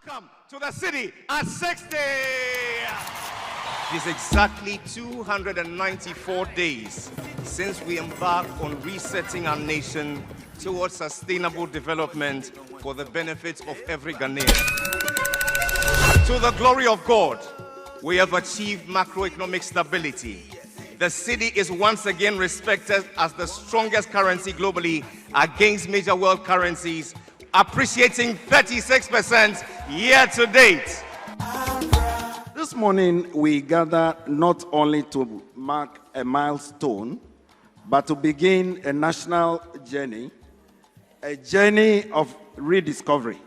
Welcome to the city at 60. It is exactly 294 days since we embarked on resetting our nation towards sustainable development for the benefit of every Ghanaian. To the glory of God, we have achieved macroeconomic stability. The cedi is once again respected as the strongest currency globally against major world currencies, appreciating 36% year to date. This morning, we gather not only to mark a milestone, but to begin a national journey, a journey of rediscovery,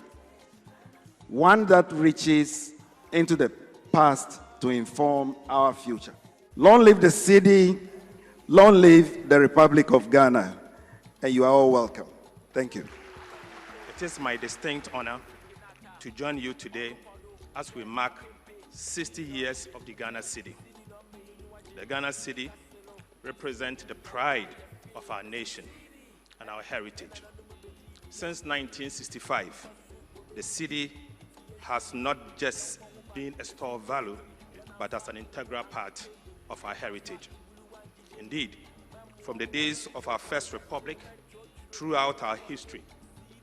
one that reaches into the past to inform our future. Long live the cedi, long live the Republic of Ghana, and you are all welcome. Thank you. It is my distinct honor to join you today as we mark 60 years of the Ghana cedi. The Ghana cedi represents the pride of our nation and our heritage. Since 1965, the cedi has not just been a store of value, but as an integral part of our heritage. Indeed, from the days of our first republic, throughout our history,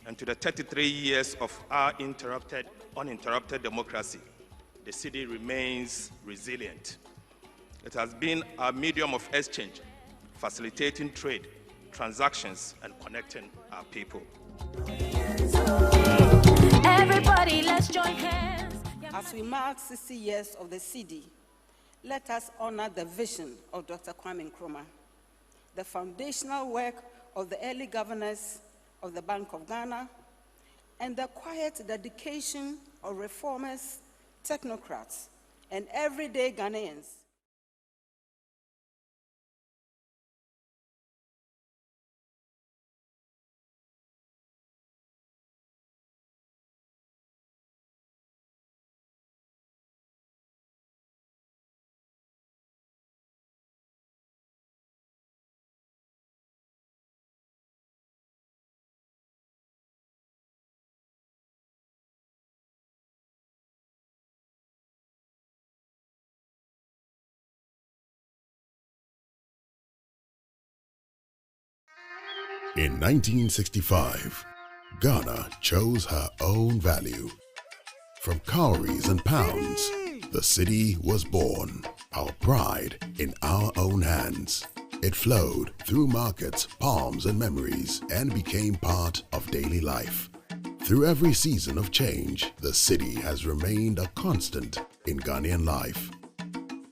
and to the 33 years of our uninterrupted democracy, the cedi remains resilient. It has been our medium of exchange, facilitating trade, transactions, and connecting our people. Everybody, let's join hands. As we mark 60 years of the cedi, let us honor the vision of Dr. Kwame Nkrumah, the foundational work of the early governors of the Bank of Ghana, and the quiet dedication of reformers, technocrats, and everyday Ghanaians. In 1965, Ghana chose her own value. From cowries and pounds, the cedi was born, our pride in our own hands. It flowed through markets, palms, and memories, and became part of daily life. Through every season of change, the cedi has remained a constant in Ghanaian life.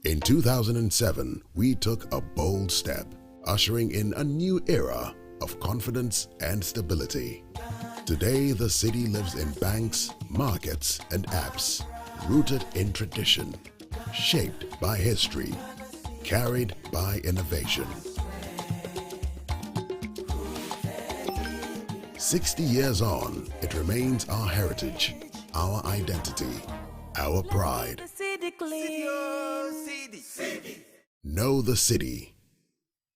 In 2007, we took a bold step, ushering in a new era of confidence and stability. Today, the cedi lives in banks, markets, and apps, rooted in tradition, shaped by history, carried by innovation. 60 years on, it remains our heritage, our identity, our pride. Know the cedi.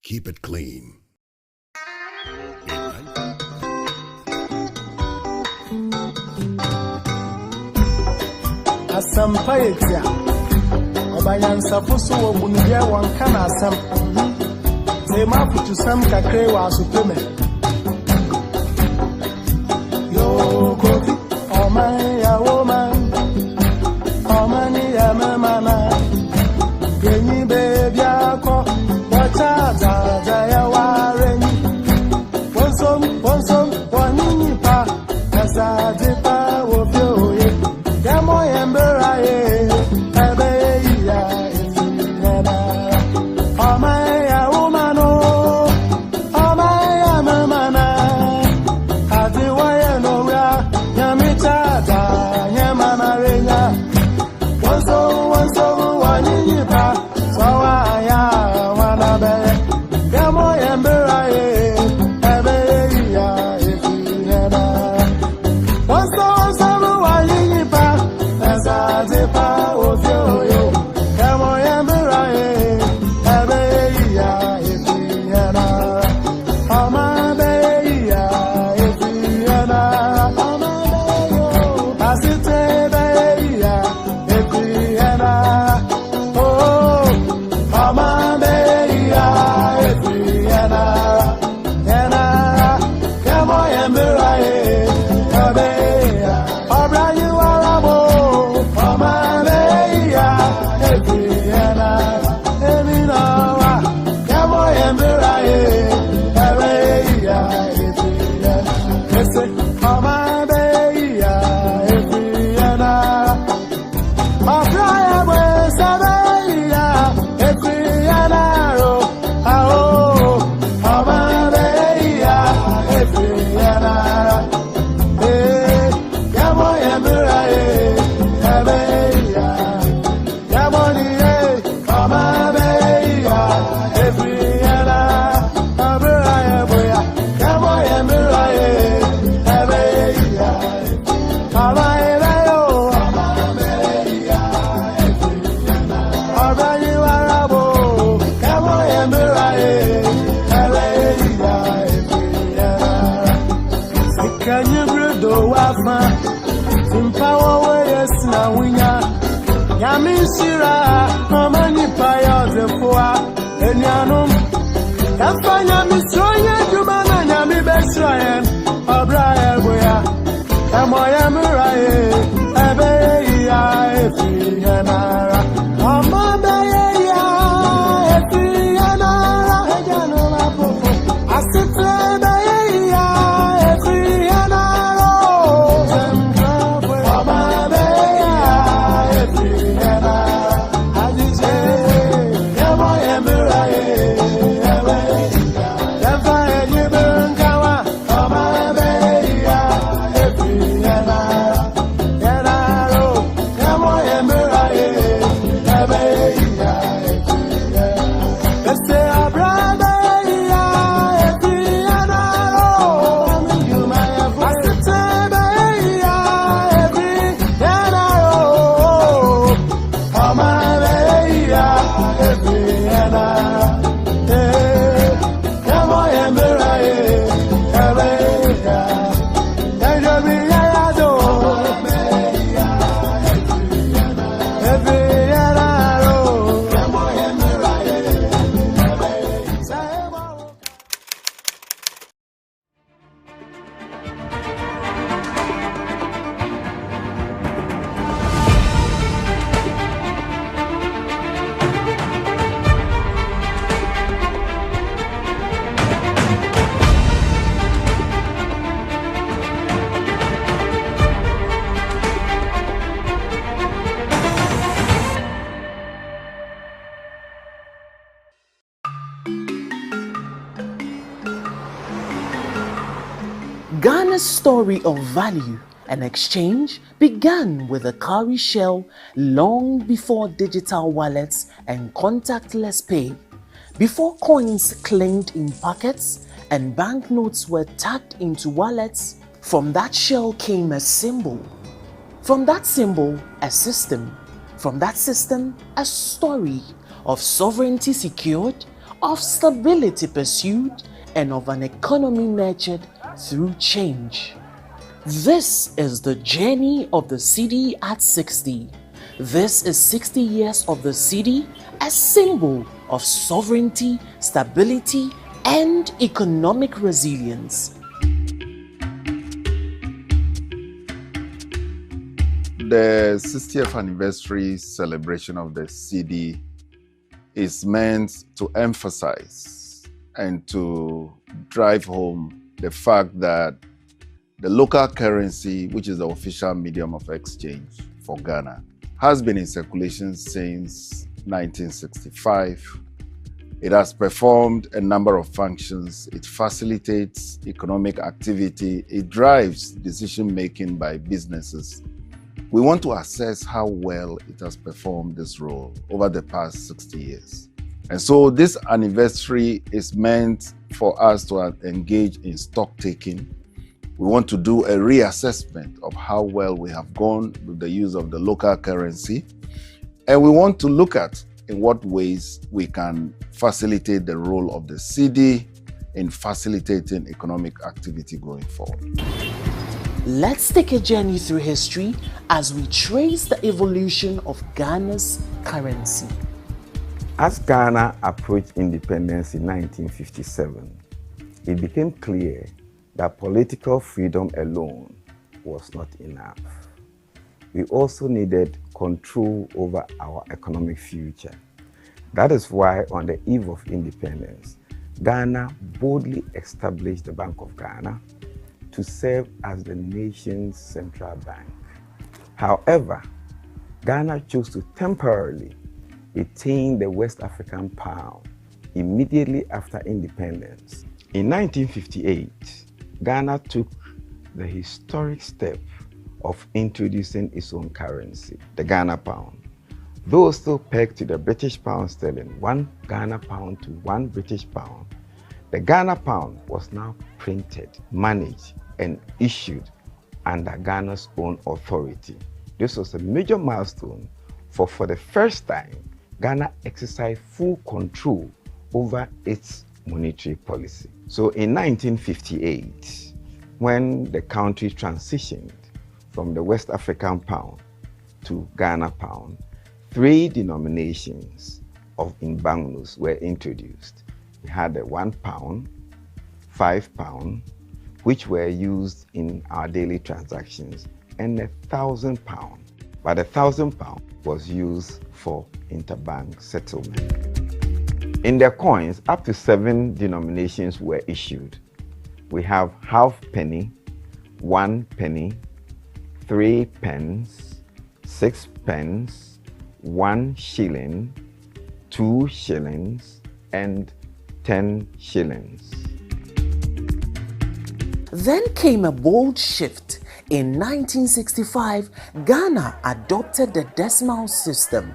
Keep it clean. Asampa etia obanyansa foso wo munye won kana asam se ma futu sam kakre wa supreme yo kofi o man ya woman o man ya mama genyi baby akọ wacha za ya wareni wonsom wonini pa asa pa wo fioye Demo yembera ye, ebe ya esinena. Omaya umano, omaya mamana. Adiwaye no ya, nyamita da, nyamana renya. Wanso wanyinyi pa, so na winya Yamishira Mamani Paya Zefua Enyanum Kafanya Misroya Jumana Yami Besrayan Abraham Boya Amoya Muraye Ebe ya Efi Yanara Amabe ya Efi Yanara Ejanuma Popo Asitebe ya Efi Yanara Amabe ya Efi Yanara Azize Yamoya Muraye Ghana's story of value and exchange began with a cowrie shell long before digital wallets and contactless pay, before coins clinked in pockets and banknotes were tucked into wallets. From that shell came a symbol. From that symbol, a system. From that system, a story of sovereignty secured, of stability pursued, and of an economy nurtured through change. This is the journey of the cedi at 60. This is 60 years of the cedi, a symbol of sovereignty, stability, and economic resilience. The 60th anniversary celebration of the cedi is meant to emphasize and to drive home the fact that the local currency, which is the official medium of exchange for Ghana, has been in circulation since 1965. It has performed a number of functions. It facilitates economic activity. It drives decision-making by businesses. We want to assess how well it has performed this role over the past 60 years. And so this anniversary is meant for us to engage in stock taking. We want to do a reassessment of how well we have gone with the use of the local currency. And we want to look at in what ways we can facilitate the role of the cedi in facilitating economic activity going forward. Let's take a journey through history as we trace the evolution of Ghana's currency. As Ghana approached independence in 1957, it became clear that political freedom alone was not enough. We also needed control over our economic future. That is why on the eve of independence, Ghana boldly established the Bank of Ghana to serve as the nation's central bank. However, Ghana chose to temporarily retain the West African pound immediately after independence. In 1958, Ghana took the historic step of introducing its own currency, the Ghana pound. Though still pegged to the British pound sterling, 1 Ghana pound to 1 British pound, the Ghana pound was now printed, managed, and issued under Ghana's own authority. This was a major milestone for the first time, Ghana exercised full control over its monetary policy. So in 1958, when the country transitioned from the West African pound to Ghana pound, 3 denominations of Inbank notes were introduced. We had the £1, £5, which were used in our daily transactions, and the £1,000. But the £1,000 was used for interbank settlement. In the coins, up to 7 denominations were issued. We have half penny, 1 penny, 3 pence, 6 pence, 1 shilling, 2 shillings, and 10 shillings. Then came a bold shift. In 1965, Ghana adopted the decimal system.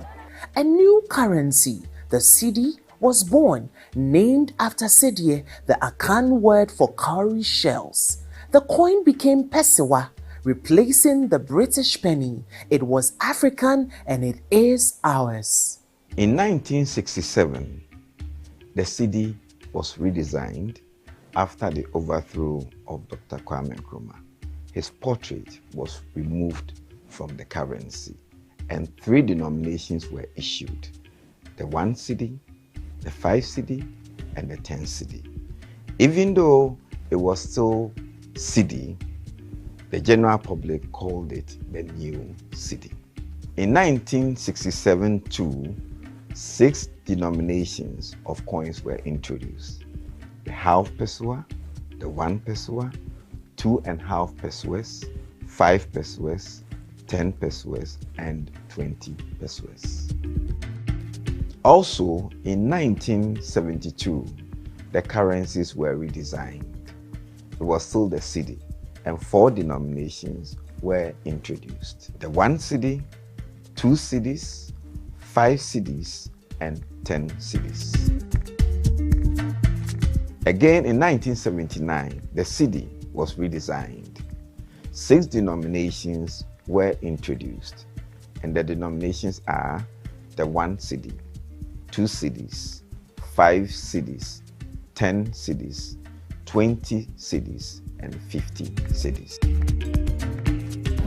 A new currency, the cedi, was born, named after Sidie, the Akan word for cowrie shells. The coin became Pesiwa, replacing the British penny. It was African and it is ours. In 1967, the cedi was redesigned after the overthrow of Dr. Kwame Nkrumah. His portrait was removed from the currency and 3 denominations were issued: the 1 cedi, the 5 cedi, and the 10 cedi. Even though it was still cedi, the general public called it the new cedi. In 1967 too, 6 denominations of coins were introduced: the half pesewa, the 1 pesewa, 2.5 pesewas, 5 pesewas, 10 pesewas, and 20 pesewas. Also, in 1972, the currencies were redesigned. It was still the cedi, and 4 denominations were introduced: the 1 cedi, 2 cedis, 5 cedis, and 10 cedis. Again, in 1979, the cedi was redesigned. 6 denominations were introduced, and the denominations are the 1 cedi, 2 cedis, 5 cedis, 10 cedis, 20 cedis, and 50 cedis.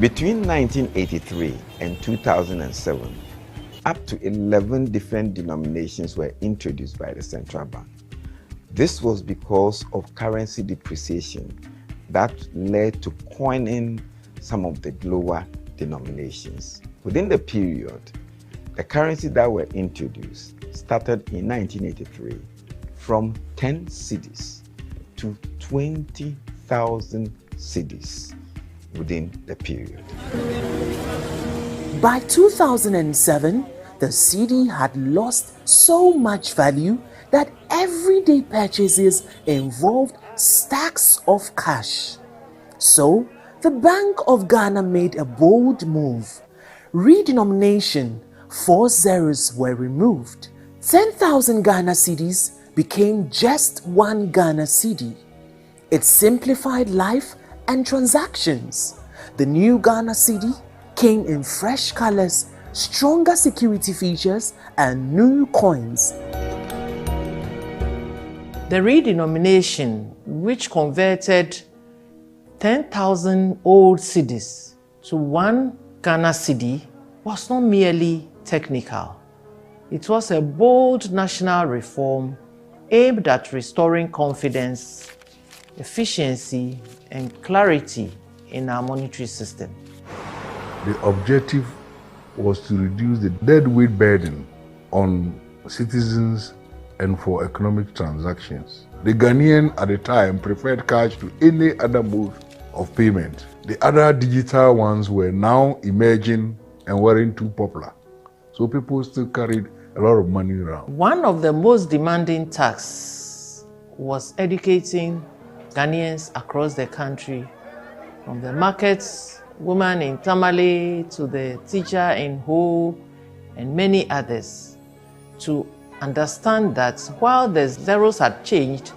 Between 1983 and 2007, up to 11 different denominations were introduced by the central bank. This was because of currency depreciation that led to coining some of the lower denominations. Within the period, the currencies that were introduced started in 1983 from 10 cedis to 20,000 cedis within the period. By 2007, the cedi had lost so much value that everyday purchases involved stacks of cash. So, the Bank of Ghana made a bold move. Redenomination, 4 zeros were removed. 10,000 Ghana cedis became just 1 Ghana cedi. It simplified life and transactions. The new Ghana cedi came in fresh colors, stronger security features, and new coins. The redenomination, which converted 10,000 old cedis to 1 Ghana cedi, was not merely technical. It was a bold national reform aimed at restoring confidence, efficiency, and clarity in our monetary system. The objective was to reduce the deadweight burden on citizens and for economic transactions. The Ghanaian at the time preferred cash to any other mode of payment. The other digital ones were now emerging and weren't too popular. So people still carried a lot of money around. One of the most demanding tasks was educating Ghanaians across the country, from the markets, woman in Tamale, to the teacher in Ho, and many others, to understand that while the zeros had changed,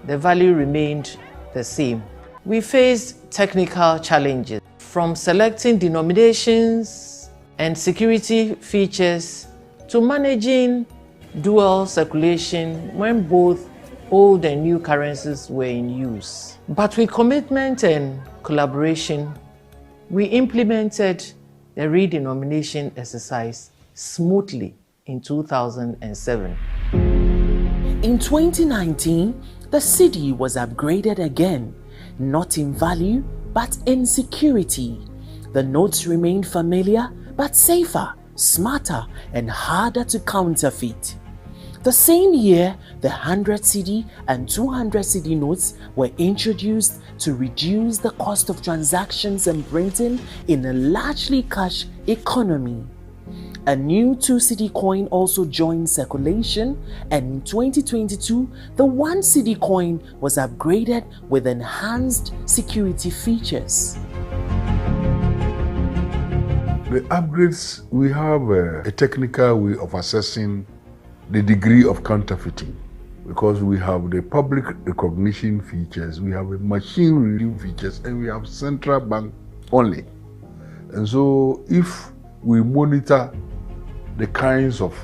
the value remained the same. We faced technical challenges, from selecting denominations and security features to managing dual circulation when both old and new currencies were in use. But with commitment and collaboration, we implemented the redenomination exercise smoothly in 2007. In 2019, the cedi was upgraded again, not in value, but in security. The notes remained familiar, but safer, smarter, and harder to counterfeit. The same year, the 100 cedi and 200 cedi notes were introduced to reduce the cost of transactions and printing in a largely cash economy. A new 2 cedi coin also joined circulation, and in 2022, the 1 cedi coin was upgraded with enhanced security features. The upgrades, we have a technical way of assessing the degree of counterfeiting, because we have the public recognition features, we have machine reading features, and we have central bank only. And so if we monitor the kinds of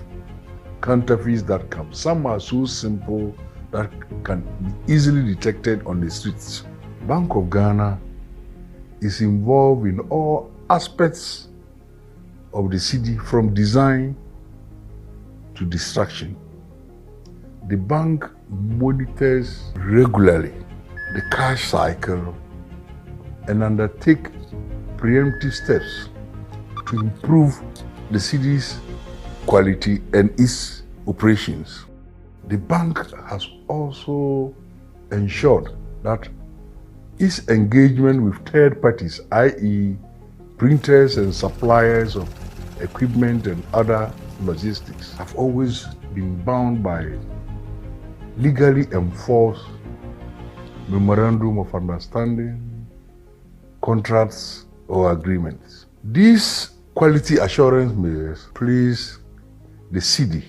counterfeits that come, some are so simple that can be easily detected on the streets. Bank of Ghana is involved in all aspects of the cedi, from design to destruction. The bank monitors regularly the cash cycle and undertake preemptive steps to improve the cedi's quality and its operations. The bank has also ensured that its engagement with third parties, i.e. printers and suppliers of equipment and other logistics, have always been bound by legally enforced memorandum of understanding, contracts, or agreements. These quality assurance measures place the cedi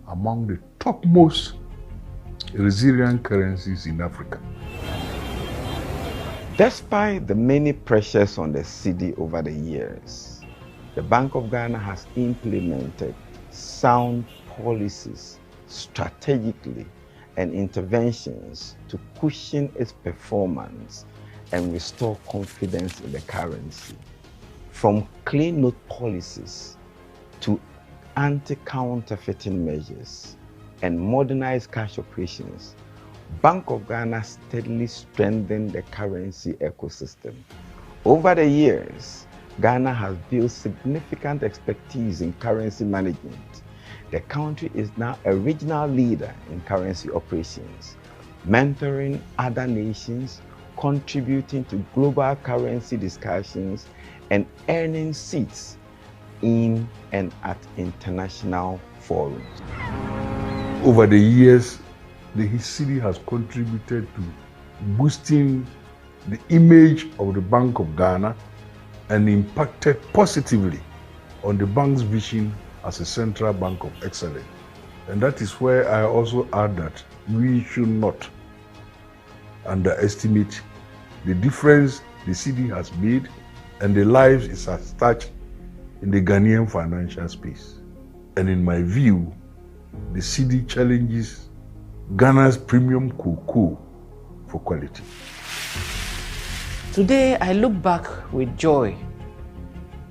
among the topmost resilient currencies in Africa. Despite the many pressures on the cedi over the years, the Bank of Ghana has implemented sound policies strategically and interventions to cushion its performance and restore confidence in the currency. From clean note policies to anti-counterfeiting measures and modernized cash operations, Bank of Ghana steadily strengthened the currency ecosystem. Over the years, Ghana has built significant expertise in currency management. The country is now a regional leader in currency operations, mentoring other nations, contributing to global currency discussions, and earning seats in and at international forums. Over the years, the cedi has contributed to boosting the image of the Bank of Ghana and impacted positively on the bank's vision as a central bank of excellence. And that is where I also add that we should not underestimate the difference the cedi has made and the lives it has touched in the Ghanaian financial space. And in my view, the cedi challenges Ghana's premium cocoa for quality. Today, I look back with joy.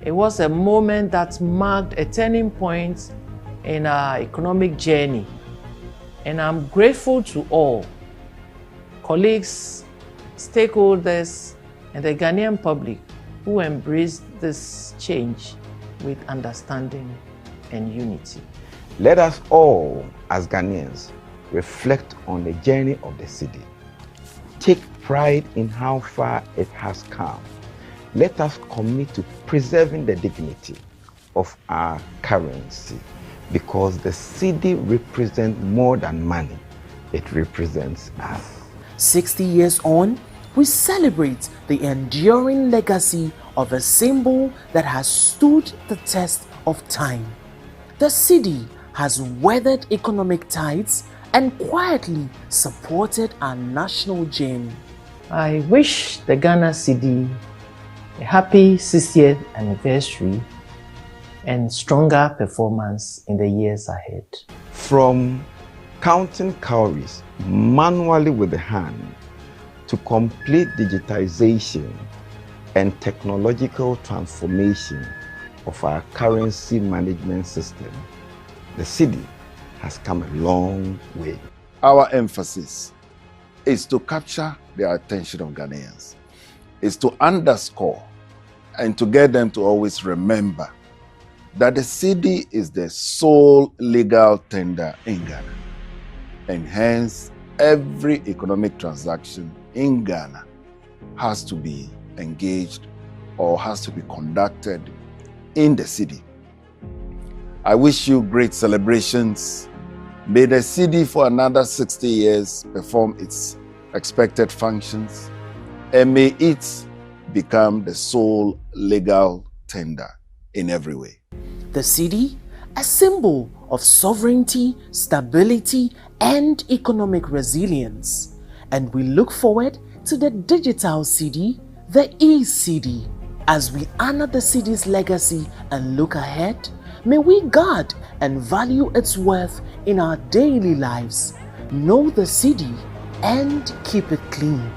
It was a moment that marked a turning point in our economic journey. And I'm grateful to all, colleagues, stakeholders, and the Ghanaian public who embraced this change with understanding and unity. Let us all, as Ghanaians, reflect on the journey of the cedi. Take pride in how far it has come. Let us commit to preserving the dignity of our currency, because the cedi represents more than money. It represents us. 60 years on, we celebrate the enduring legacy of a symbol that has stood the test of time. The cedi has weathered economic tides and quietly supported our national journey. I wish the Ghana cedi a happy 60th anniversary and stronger performance in the years ahead. From counting calories manually with the hand to complete digitization and technological transformation of our currency management system, the city has come a long way. Our emphasis is to capture the attention of Ghanaians, is to underscore and to get them to always remember that the cedi is the sole legal tender in Ghana, and hence every economic transaction in Ghana has to be engaged or has to be conducted in the cedi. I wish you great celebrations. May the cedi for another 60 years perform its expected functions, and may it become the sole legal tender in every way. The cedi, a symbol of sovereignty, stability, and economic resilience. And we look forward to the digital cedi, the e-cedi. As we honor the cedi's legacy and look ahead, may we guard and value its worth in our daily lives. Know the cedi and keep it clean.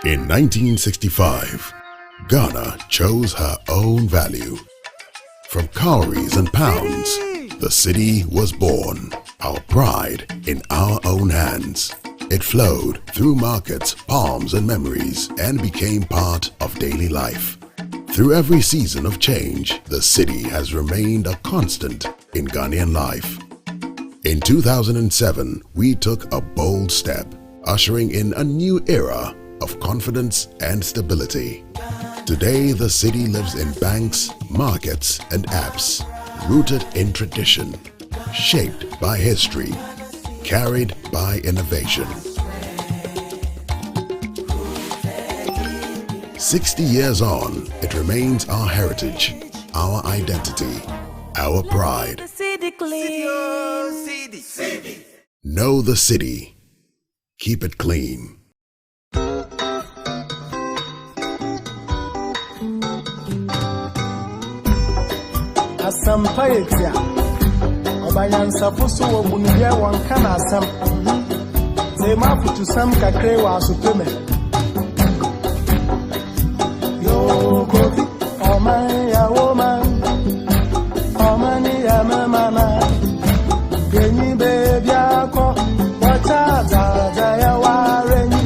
In 1965, Ghana chose her own value. From cowries and pounds, the cedi was born. Our pride in our own hands. It flowed through markets, palms, and memories, and became part of daily life. Through every season of change, the cedi has remained a constant in Ghanaian life. In 2007, we took a bold step, ushering in a new era of confidence and stability. Today, the cedi lives in banks, markets, and apps, rooted in tradition, shaped by history, carried by innovation. 60 years on, it remains our heritage, our identity, our pride. Know the cedi. Keep it clean. Asampa etia obanyansa foso wo munye won kana asam se ma putu sam kakre wa asopeme yo kofi oman ya woman omani ya mama genyi baby ako wacha za ya wareni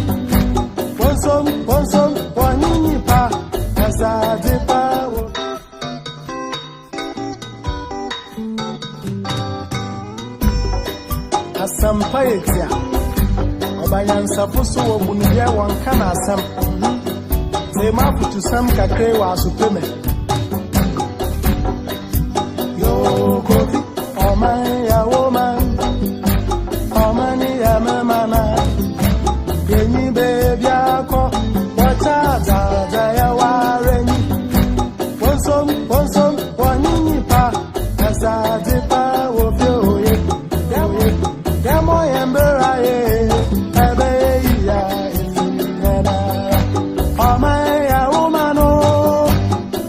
ponsom wanyinyi pa azaje pa Asampa etia obanyansa foso wo munye won kana asam se ma putu sam kakre wa asopeme yo kofi oman ya woman omani ya mama genyi baby ako wacha za ya wareni ponsom wanyinyi pa azaje pa wo fio ye Yamo yembera ye ebe ya ifina Omaya umano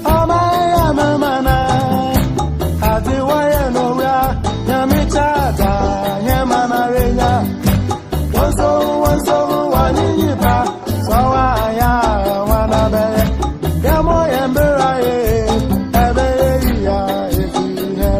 Omaya mamana Adi waya no ya Nyamichada Nyamana renya Wanso wanini pa Sawa ya wanabe Yamo yembera ye ebe ya ifina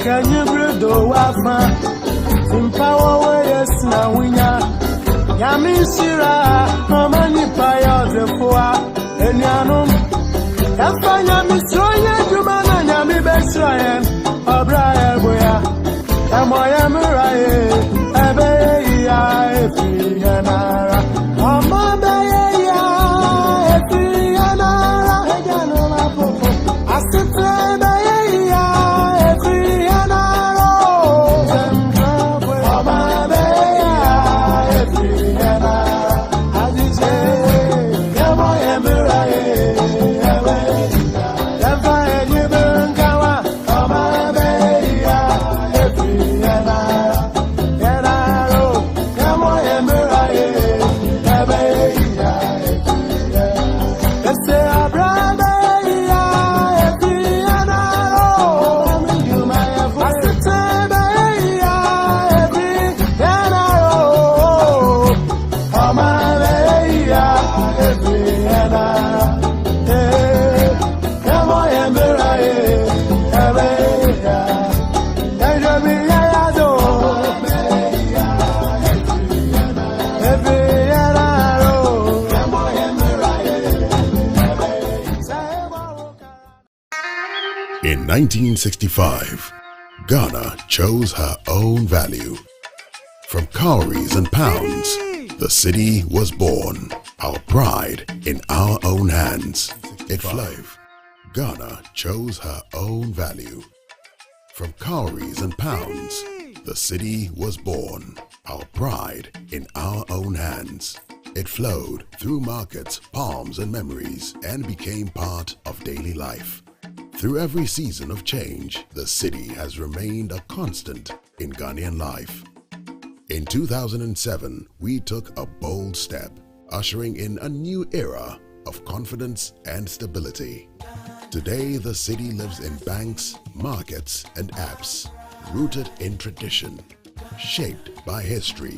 can you brew the wafa? Empower yes na winya. Yami sira, Mamani Paya the Foa, and Yanum. Yafanya Misroya, Jumana Yami Besrayan, Abraham Boya, Amoya Murae, Abeya, Efianara, Amabaya, Efianara, Eganoma Popo, Asitra. In 1965, Ghana chose her own value. From cowries and pounds, the city was born. Our pride in our own hands. It flowed. Ghana chose her own value. From cowries and pounds, the city was born. Our pride in our own hands. It flowed through markets, palms, and memories, and became part of daily life. Through every season of change, the city has remained a constant in Ghanaian life. In 2007, we took a bold step, ushering in a new era of confidence and stability. Today, the city lives in banks, markets, and apps, rooted in tradition, shaped by history,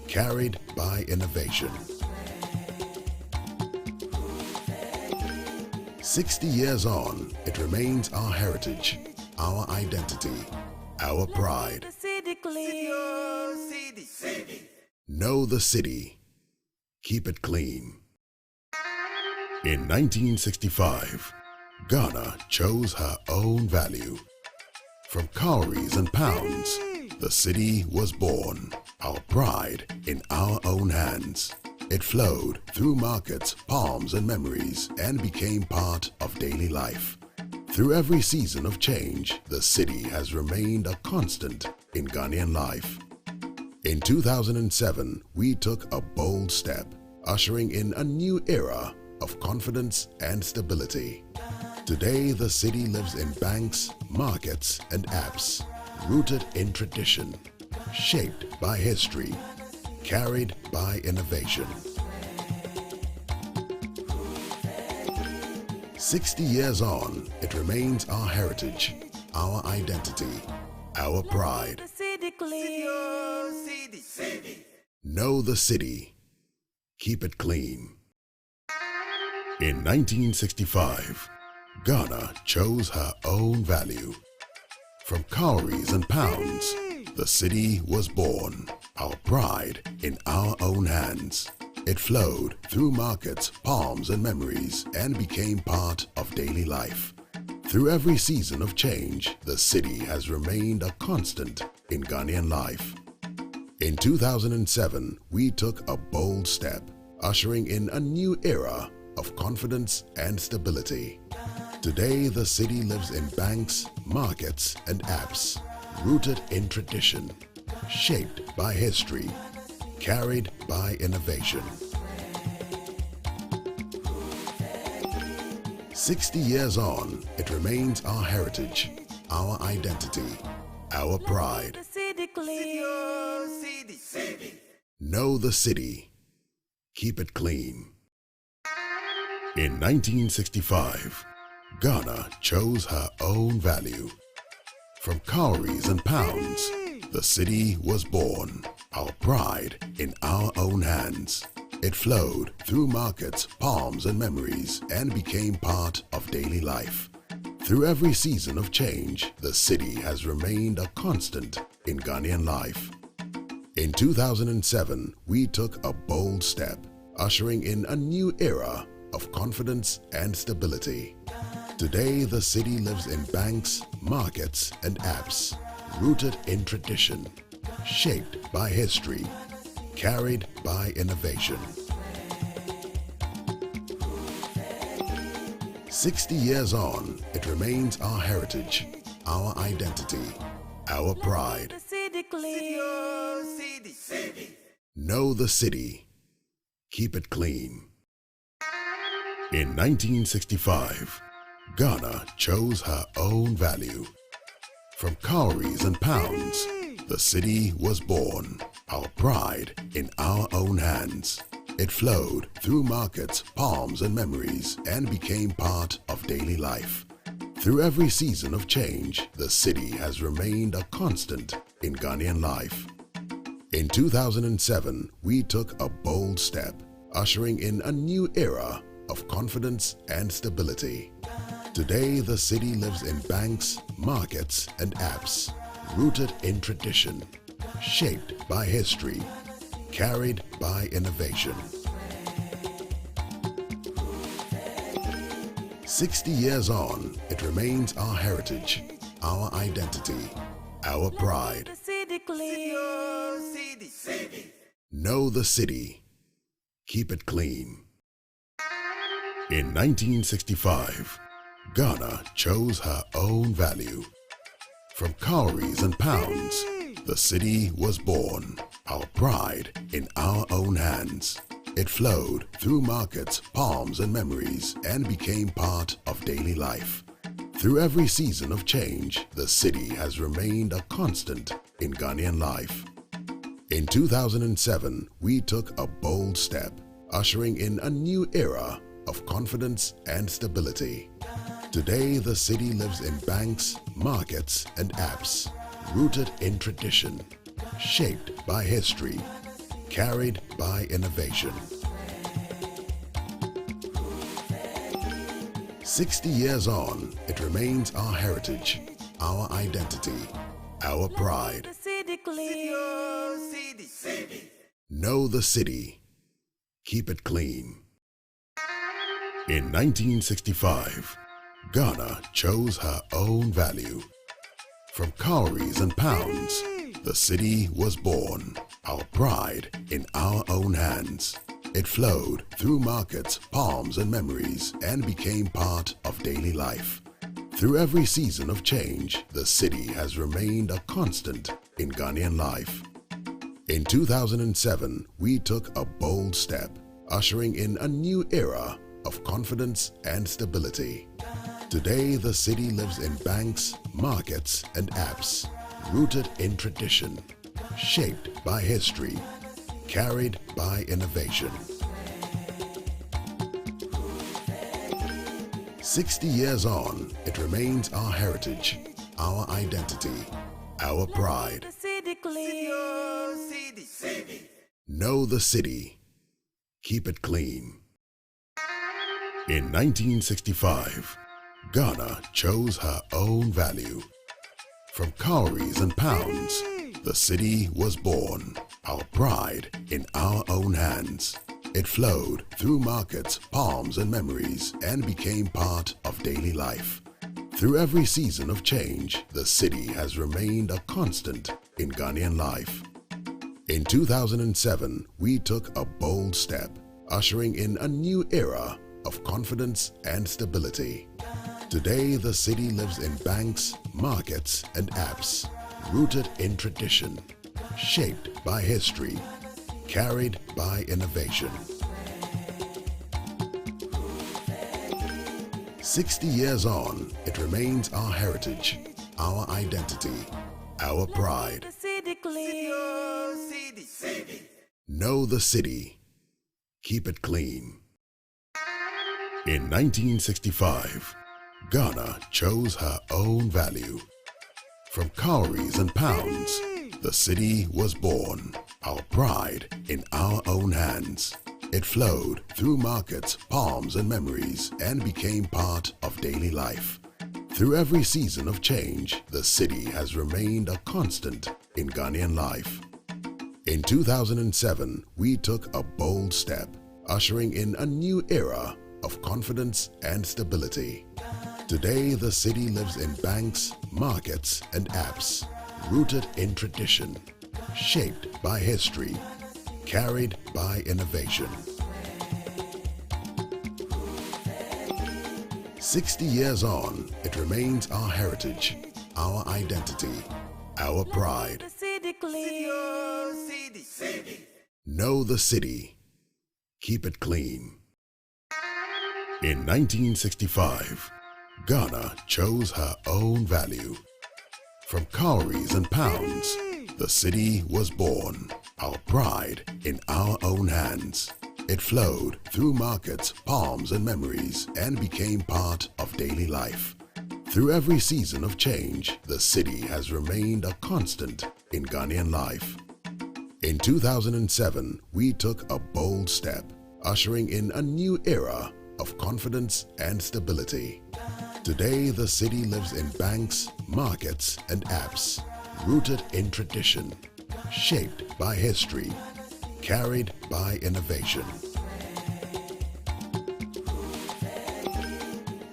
carried by innovation. 60 years on, it remains our heritage, our identity, our pride. Know the city. Keep it clean. In 1965, Ghana chose her own value. From cowries and pounds, the city was born. Our pride in our own hands. It flowed through markets, palms, and memories, and became part of daily life. Through every season of change, the city has remained a constant in Ghanaian life. In 2007, we took a bold step, ushering in a new era of confidence and stability. Today, the city lives in banks, markets, and apps, rooted in tradition, shaped by history, carried by innovation. 60 years on, it remains our heritage, our identity, our pride. Know the city. Keep it clean. In 1965, Ghana chose her own value. From cowries and pounds, the city was born. Our pride in our own hands. It flowed through markets, palms, and memories, and became part of daily life. Through every season of change, the city has remained a constant in Ghanaian life. In 2007, we took a bold step, ushering in a new era of confidence and stability. Today, the city lives in banks, markets, and apps, rooted in tradition, shaped by history, carried by innovation. 60 years on, it remains our heritage, our identity, our pride. Know the city. Keep it clean. In 1965, Ghana chose her own value. From cowries and pounds, the city was born. Our pride in our own hands. It flowed through markets, palms, and memories, and became part of daily life. Through every season of change, the city has remained a constant in Ghanaian life. In 2007, we took a bold step, ushering in a new era of confidence and stability. Today, the city lives in banks, markets, and apps, rooted in tradition, shaped by history, carried by innovation. 60 years on, it remains our heritage, our identity, our pride. Know the city. Keep it clean. In 1965, Ghana chose her own value. From cowries and pounds, the city was born, our pride in our own hands. It flowed through markets, palms, and memories, and became part of daily life. Through every season of change, the city has remained a constant in Ghanaian life. In 2007, we took a bold step, ushering in a new era of confidence and stability. Today, the city lives in banks, markets, and apps, rooted in tradition, shaped by history, carried by innovation. 60 years on, it remains our heritage, our identity, our pride. Know the city. Keep it clean. In 1965, Ghana chose her own value. From cowries and pounds, the city was born, our pride in our own hands. It flowed through markets, palms, and memories, and became part of daily life. Through every season of change, the city has remained a constant in Ghanaian life. In 2007, we took a bold step, ushering in a new era of confidence and stability. Today, the city lives in banks, markets, and apps, rooted in tradition, shaped by history, carried by innovation. 60 years on, it remains our heritage, our identity, our pride. Know the city. Keep it clean. In 1965, Ghana chose her own value. From cowries and pounds, the city was born, our pride in our own hands. It flowed through markets, palms, and memories, and became part of daily life. Through every season of change, the city has remained a constant in Ghanaian life. In 2007, we took a bold step, ushering in a new era of confidence and stability. Today, the city lives in banks, markets, and apps, rooted in tradition, shaped by history, carried by innovation. 60 years on, it remains our heritage, our identity, our pride. Know the city. Keep it clean. In 1965, Ghana chose her own value. From cowries and pounds, the city was born, our pride in our own hands. It flowed through markets, palms, and memories, and became part of daily life. Through every season of change, the city has remained a constant in Ghanaian life. In 2007, we took a bold step, ushering in a new era of confidence and stability. Today, the city lives in banks, markets, and apps, rooted in tradition, shaped by history, carried by innovation. 60 years on, it remains our heritage, our identity, our pride. Know the city. Keep it clean. In 1965, Ghana chose her own value. From cowries and pounds, the city was born, our pride in our own hands. It flowed through markets, palms, and memories, and became part of daily life. Through every season of change, the city has remained a constant in Ghanaian life. In 2007, we took a bold step, ushering in a new era of confidence and stability. Today, the city lives in banks, markets, and apps, rooted in tradition, shaped by history, carried by innovation. 60 years on, it remains our heritage, our identity, our pride. Know the city. Keep it clean. In 1965, Ghana chose her own value. From cowries and pounds, the city was born, our pride in our own hands. It flowed through markets, palms, and memories, and became part of daily life. Through every season of change, the city has remained a constant in Ghanaian life. In 2007, we took a bold step, ushering in a new era of confidence and stability. Today, the city lives in banks, markets, and apps, rooted in tradition, shaped by history, carried by innovation.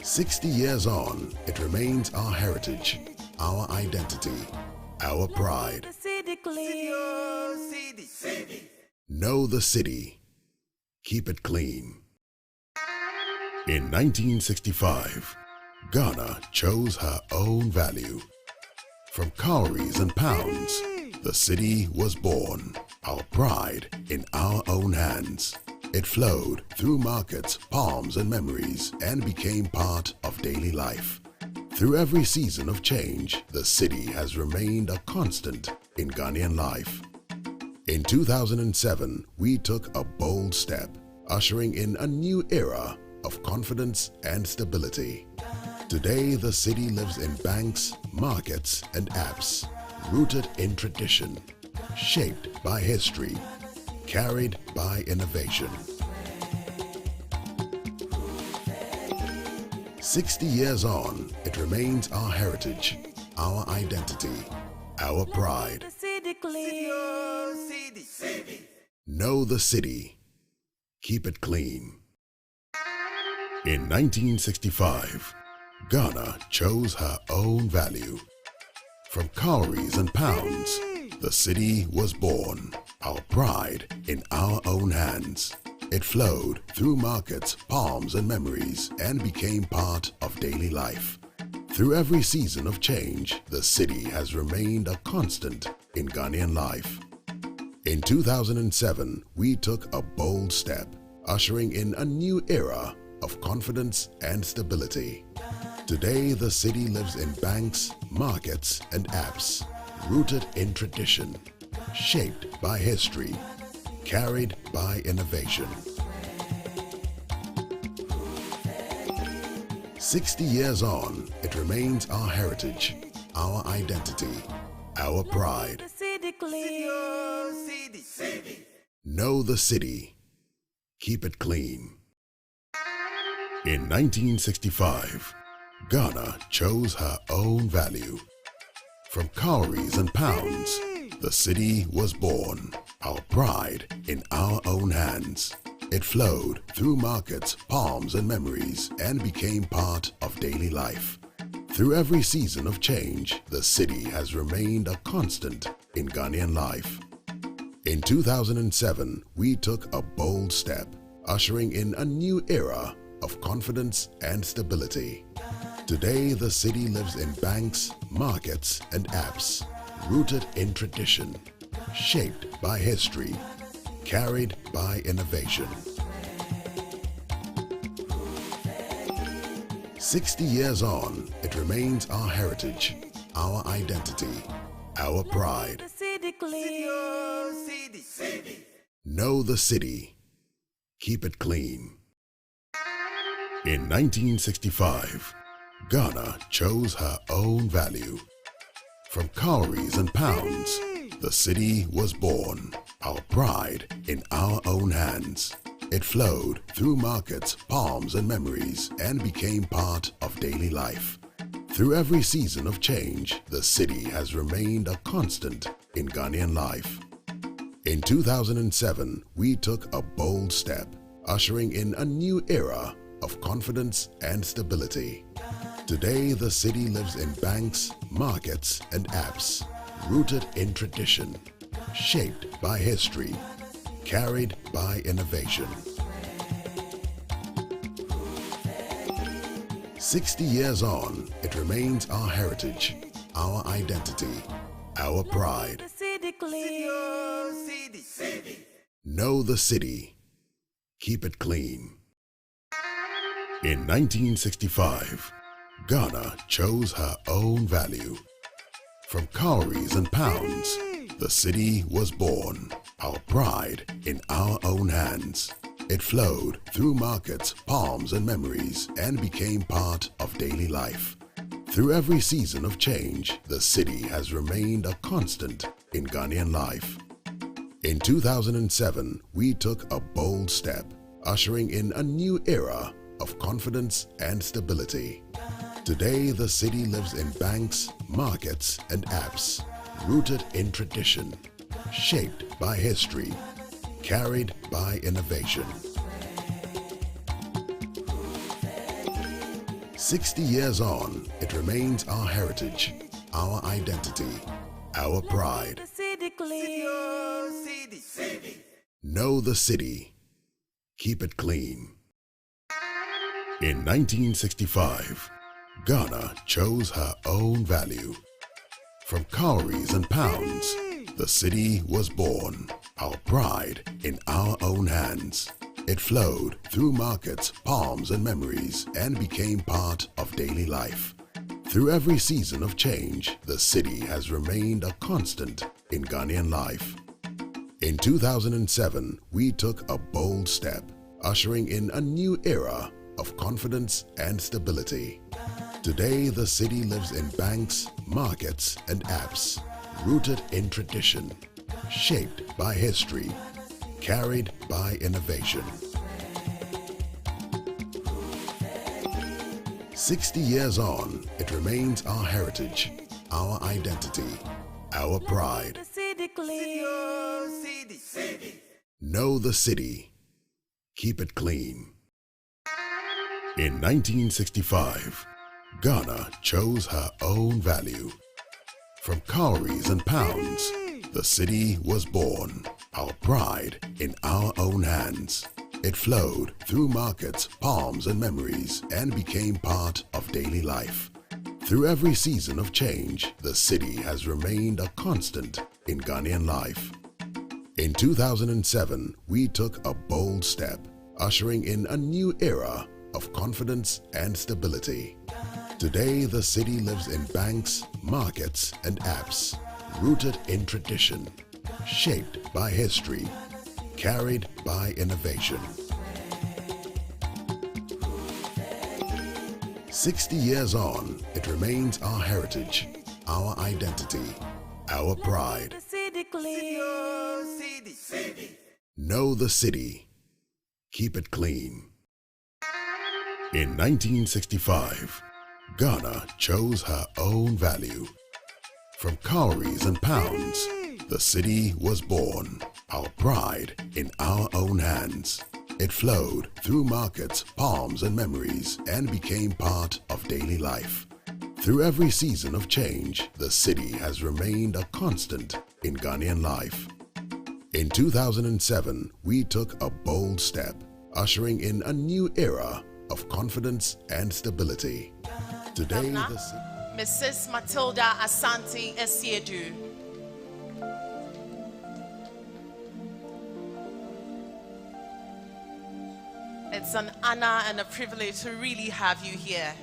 60 years on, it remains our heritage, our identity, our pride. Know the city. Keep it clean. In 1965, Ghana chose her own value. From cowries and pounds, the city was born, our pride in our own hands. It flowed through markets, palms, and memories, and became part of daily life. Through every season of change, the city has remained a constant in Ghanaian life. In 2007, we took a bold step, ushering in a new era of confidence and stability. Today, the city lives in banks, markets, and apps, rooted in tradition, shaped by history, carried by innovation. 60 years on, it remains our heritage, our identity, our pride. Know the city. Keep it clean. In 1965, Ghana chose her own value. From cowries and pounds, the city was born, our pride in our own hands. It flowed through markets, palms, and memories, and became part of daily life. Through every season of change, the city has remained a constant in Ghanaian life. In 2007, we took a bold step, ushering in a new era of confidence and stability. Today, the city lives in banks, markets, and apps, rooted in tradition, shaped by history, carried by innovation. 60 years on, it remains our heritage, our identity, our pride. Know the city. Keep it clean. In 1965, Ghana chose her own value. From cowries and pounds, the city was born, our pride in our own hands. It flowed through markets, palms, and memories, and became part of daily life. Through every season of change, the city has remained a constant in Ghanaian life. In 2007, we took a bold step, ushering in a new era of confidence and stability. Today, the city lives in banks, markets, and apps, rooted in tradition, shaped by history, carried by innovation. 60 years on, it remains our heritage, our identity, our pride. Know the city. Keep it clean. In 1965, Ghana chose her own value. From cowries and pounds, the city was born, our pride in our own hands. It flowed through markets, palms, and memories, and became part of daily life. Through every season of change, the city has remained a constant in Ghanaian life. In 2007, we took a bold step, ushering in a new era of confidence and stability. Today, the city lives in banks, markets, and apps, rooted in tradition, shaped by history, carried by innovation. 60 years on, it remains our heritage, our identity, our pride. Know the city. Keep it clean. In 1965, Ghana chose her own value. From cowries and pounds, the city was born, our pride in our own hands. It flowed through markets, palms, and memories, and became part of daily life. Through every season of change, the city has remained a constant in Ghanaian life. In 2007, we took a bold step, ushering in a new era of confidence and stability. Today, the city lives in banks, markets, and apps, rooted in tradition, shaped by history, carried by innovation. 60 years on, it remains our heritage, our identity, our pride. Know the city. Keep it clean. In 1965, Ghana chose her own value. From cowries and pounds, the city was born, our pride in our own hands. It flowed through markets, palms, and memories, and became part of daily life. Through every season of change, the city has remained a constant in Ghanaian life. In 2007, we took a bold step, ushering in a new era of confidence and stability. Today, the city lives in banks, markets, and apps, rooted in tradition, shaped by history, carried by innovation. 60 years on, it remains our heritage, our identity, our pride. Know the city. Keep it clean. In 1965, Ghana chose her own value. From cowries and pounds, the city was born, our pride in our own hands. It flowed through markets, palms, and memories, and became part of daily life. Through every season of change, the city has remained a constant in Ghanaian life. In 2007, we took a bold step, ushering in a new era of confidence and stability. Today, the city lives in banks, markets, and apps, rooted in tradition, shaped by history, carried by innovation. 60 years on, it remains our heritage, our identity, our pride. Know the city. Keep it clean. In 1965, Ghana chose her own value. From cowries and pounds, the city was born, our pride in our own hands. It flowed through markets, palms, and memories, and became part of daily life. Through every season of change, the city has remained a constant in Ghanaian life. In 2007, we took a bold step, ushering in a new era of confidence and stability. Today, the city... Mrs. Matilda Asante Esiedu. It's an honor and a privilege to really have you here,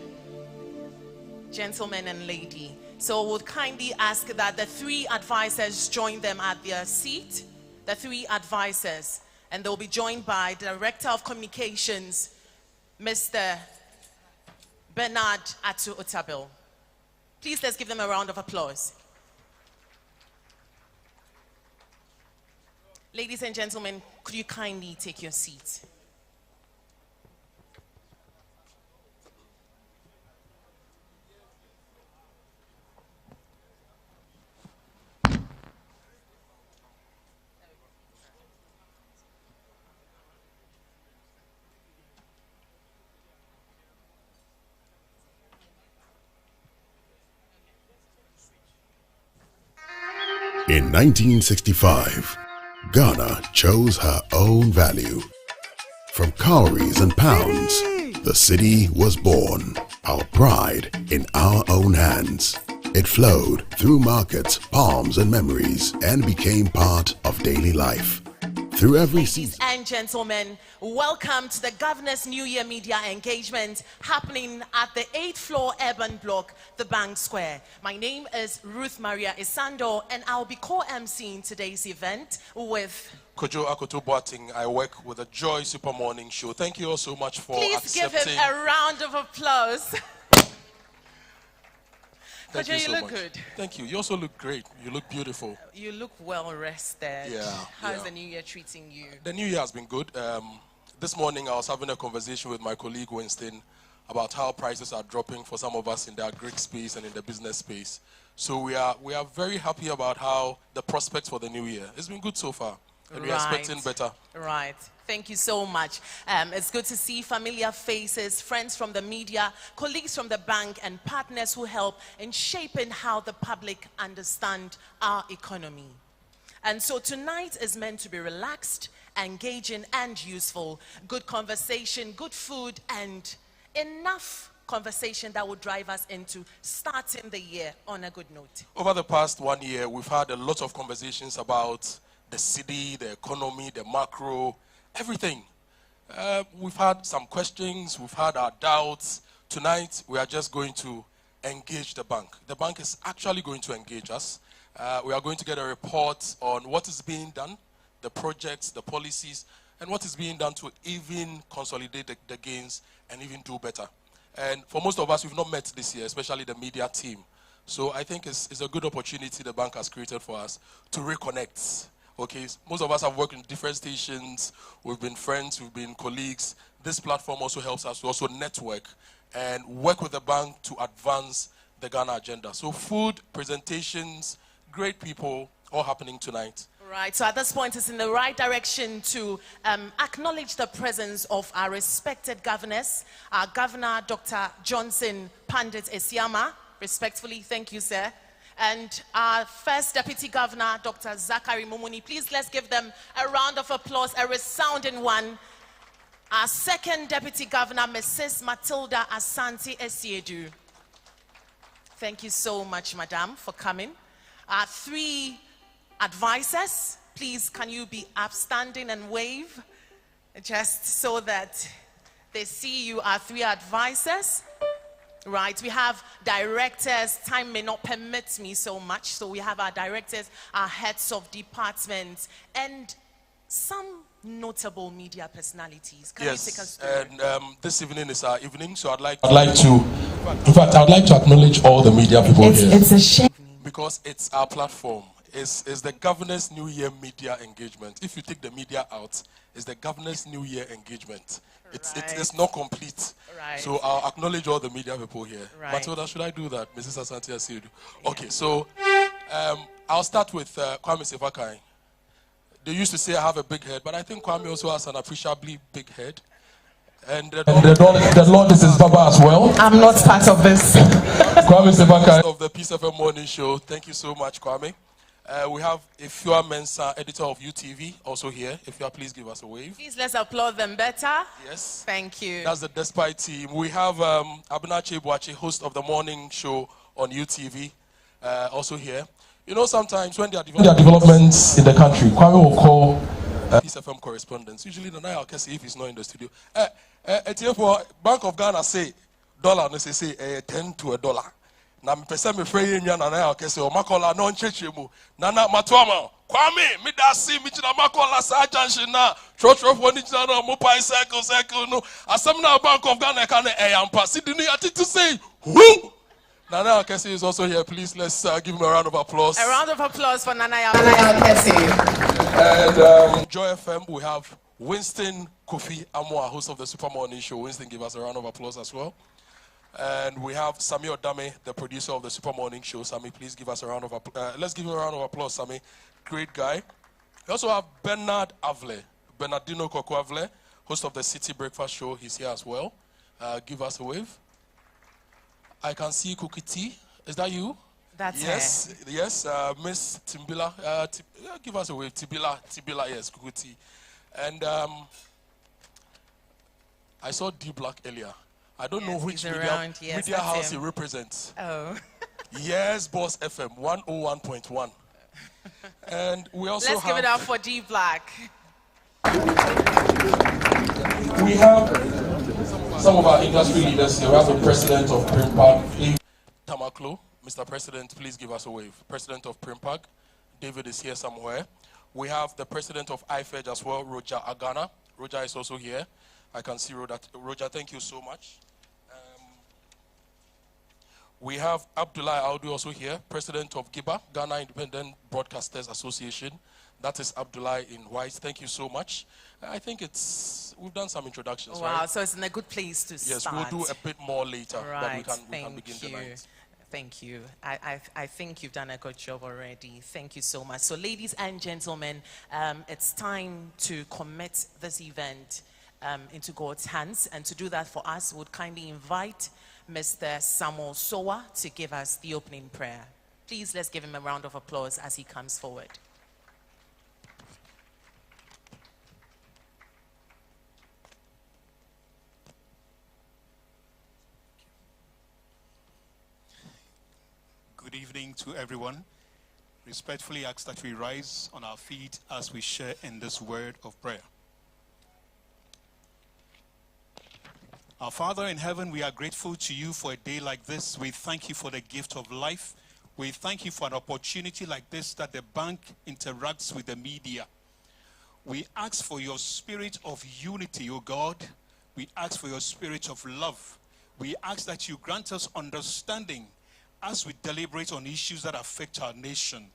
gentlemen and lady. So I would kindly ask that the three advisors join them at their seat, the three advisors, and they'll be joined by Director of Communications, Mr. Bernard Atu Otabil. Please, let's give them a round of applause. Ladies and gentlemen, could you kindly take your seats? In 1965, Ghana chose her own value. From cowries and pounds, the city was born. Our pride in our own hands. It flowed through markets, palms, and memories and became part of daily life. Through every season. Ladies and gentlemen, welcome to the Governor's New Year Media Engagement happening at the 8th floor urban block, the Bank Square. My name is Ruth Maria Isando, and I'll be co-emceeing today's event with Kojo Akoto Boateng. I work with the Joy Super Morning Show. Thank you all so much for accepting. Please give him a round of applause. Thank you you so look much. good. Thank you. You also look great. You look beautiful. You look well rested. Yeah. How's the new year treating you? The new year has been good. This morning I was having a conversation with my colleague Winston about how prices are dropping for some of us in the agri space and in the business space. So we are very happy about how the prospects for the new year. It's been good so far. And we are expecting better. Right. Thank you so much. It's good to see familiar faces, friends from the media, colleagues from the bank, and partners who help in shaping how the public understand our economy. And so tonight is meant to be relaxed, engaging, and useful. Good conversation, good food, and enough conversation that will drive us into starting the year on a good note. Over the past 1 year, we've had a lot of conversations about the city, the economy, the macro, everything. We've had some questions, we've had our doubts. Tonight, we are just going to engage the bank. The bank is actually going to engage us. We are going to get a report on what is being done, the projects, the policies, and what is being done to even consolidate the gains and even do better. And for most of us, we've not met this year, especially the media team. So I think it's a good opportunity the bank has created for us to reconnect. Okay, most of us have worked in different stations. We've been friends, we've been colleagues. This platform also helps us to also network and work with the bank to advance the Ghana agenda. So food, presentations, great people, all happening tonight. Right, so at this point it's in the right direction to acknowledge the presence of our respected governors. Our Governor, Dr. Johnson Pandit Esiama. Respectfully, thank you, sir. And our first Deputy Governor, Dr. Zachary Mumuni. Please let's give them a round of applause, a resounding one. Our second Deputy Governor, Mrs. Matilda Asante Esiedu. Thank you so much, Madam, for coming. Our three advisors, please can you be upstanding and wave just so that they see you. Our three advisors. Right, we have directors. Time may not permit me so much, so we have our directors, our heads of departments, and some notable media personalities. Can you take us through? And this evening is our evening, so I'd like to acknowledge all the media people here. It's a shame because it's our platform. It's the Governor's New Year Media Engagement. If you take the media out, it's the Governor's New Year Engagement. It's not complete. Right. So I'll acknowledge all the media people here. Right. Matilda, should I do that? Mrs. Asante Asiedu. Okay, so I'll start with Kwame Sefakai. They used to say I have a big head, but I think Kwame also has an appreciably big head. And the Lord is his Baba as well. I'm not part of this. Kwame Sefakai of the Peace FM Morning Show. Thank you so much, Kwame. We have Ifua Mensah, editor of UTV, also here. Ifua, please give us a wave. Please let's applaud them better. Yes. Thank you. That's the Despite team. We have Abunache Boache, host of the morning show on UTV, also here. You know, sometimes when there are developments in the country, Kwame will call Peace FM correspondents. Usually, the night I'll see if he's not in the studio. For Bank of Ghana say dollar, no say 10 to $1. Na mpesa me frɛ yɛnwa na na akɛse o makola no nkyekye mu na matoama Kwame me da si me kyina makola sa junction na trotro ni kyina na mo pai circle no asɛm na Bank of Ghana ka na ɛyampa sidi no yati to say who Nana Akesi is also here. Please let's give him a round of applause. A round of applause for Nana Akesi. And Joy FM, we have Winston Kofi Amwa, host of the Super Morning Show. Winston, give us a round of applause as well. And we have Sami Odame, the producer of the Super Morning Show. Sami, please give us a round of applause. Let's give him a round of applause, Sami. Great guy. We also have Bernard Avle, Bernardino Koko Avle, host of the City Breakfast Show. He's here as well. Give us a wave. I can see Cookie T. Is that you? That's yes, her. Yes, Miss Timbila. Give us a wave. Tibila, yes, Kukuti. And I saw D Black earlier. I don't know which media house he represents. Oh. Yes, Boss FM 101.1. And we also Let's give it up for D Black. We have some of our industry leaders here. We have the president of Primpark, Tamaklo. Mr. President, please give us a wave. President of Primpark, David is here somewhere. We have the president of IFED as well, Roger Agana. Roger is also here. I can see Roger. Roger, thank you so much. We have Abdullah Audu also here, president of GIBA, Ghana Independent Broadcasters Association. That is Abdullah in white. Thank you so much. I think we've done some introductions, wow, right? So it's in a good place to start. Yes, we'll do a bit more later, right. But we can begin tonight. Thank you. I think you've done a good job already. Thank you so much. So ladies and gentlemen, it's time to commit this event into God's hands. And to do that for us, would kindly invite Mr. Samuel Sowa to give us the opening prayer. Please, let's give him a round of applause as he comes forward. Good evening to everyone. Respectfully ask that we rise on our feet as we share in this word of prayer. Our Father in heaven, we are grateful to you for a day like this. We thank you for the gift of life. We thank you for an opportunity like this that the bank interacts with the media. We ask for your spirit of unity, O God. We ask for your spirit of love. We ask that you grant us understanding as we deliberate on issues that affect our nation.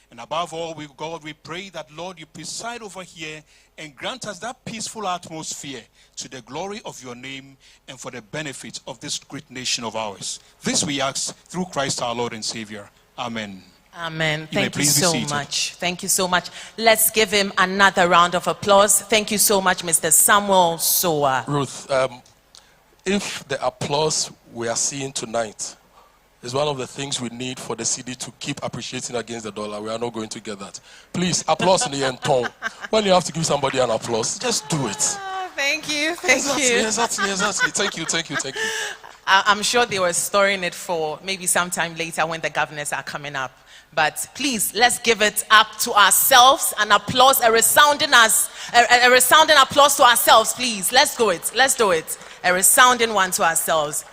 And above all, God, we pray that, Lord, you preside over here and grant us that peaceful atmosphere to the glory of your name and for the benefit of this great nation of ours. This we ask through Christ our Lord and Savior. Amen. Amen. Thank you so much. Thank you so much. Let's give him another round of applause. Thank you so much, Mr. Samuel Sowa. Ruth, if the applause we are seeing tonight is one of the things we need for the city to keep appreciating against the dollar, we are not going to get that. Please, applause in the end tone. When you have to give somebody an applause, just do it. Thank you. Thank you. Exactly. Thank you. I'm sure they were storing it for maybe sometime later when the governors are coming up. But please, let's give it up to ourselves. An applause, a resounding applause to ourselves, please. Let's do it. A resounding one to ourselves.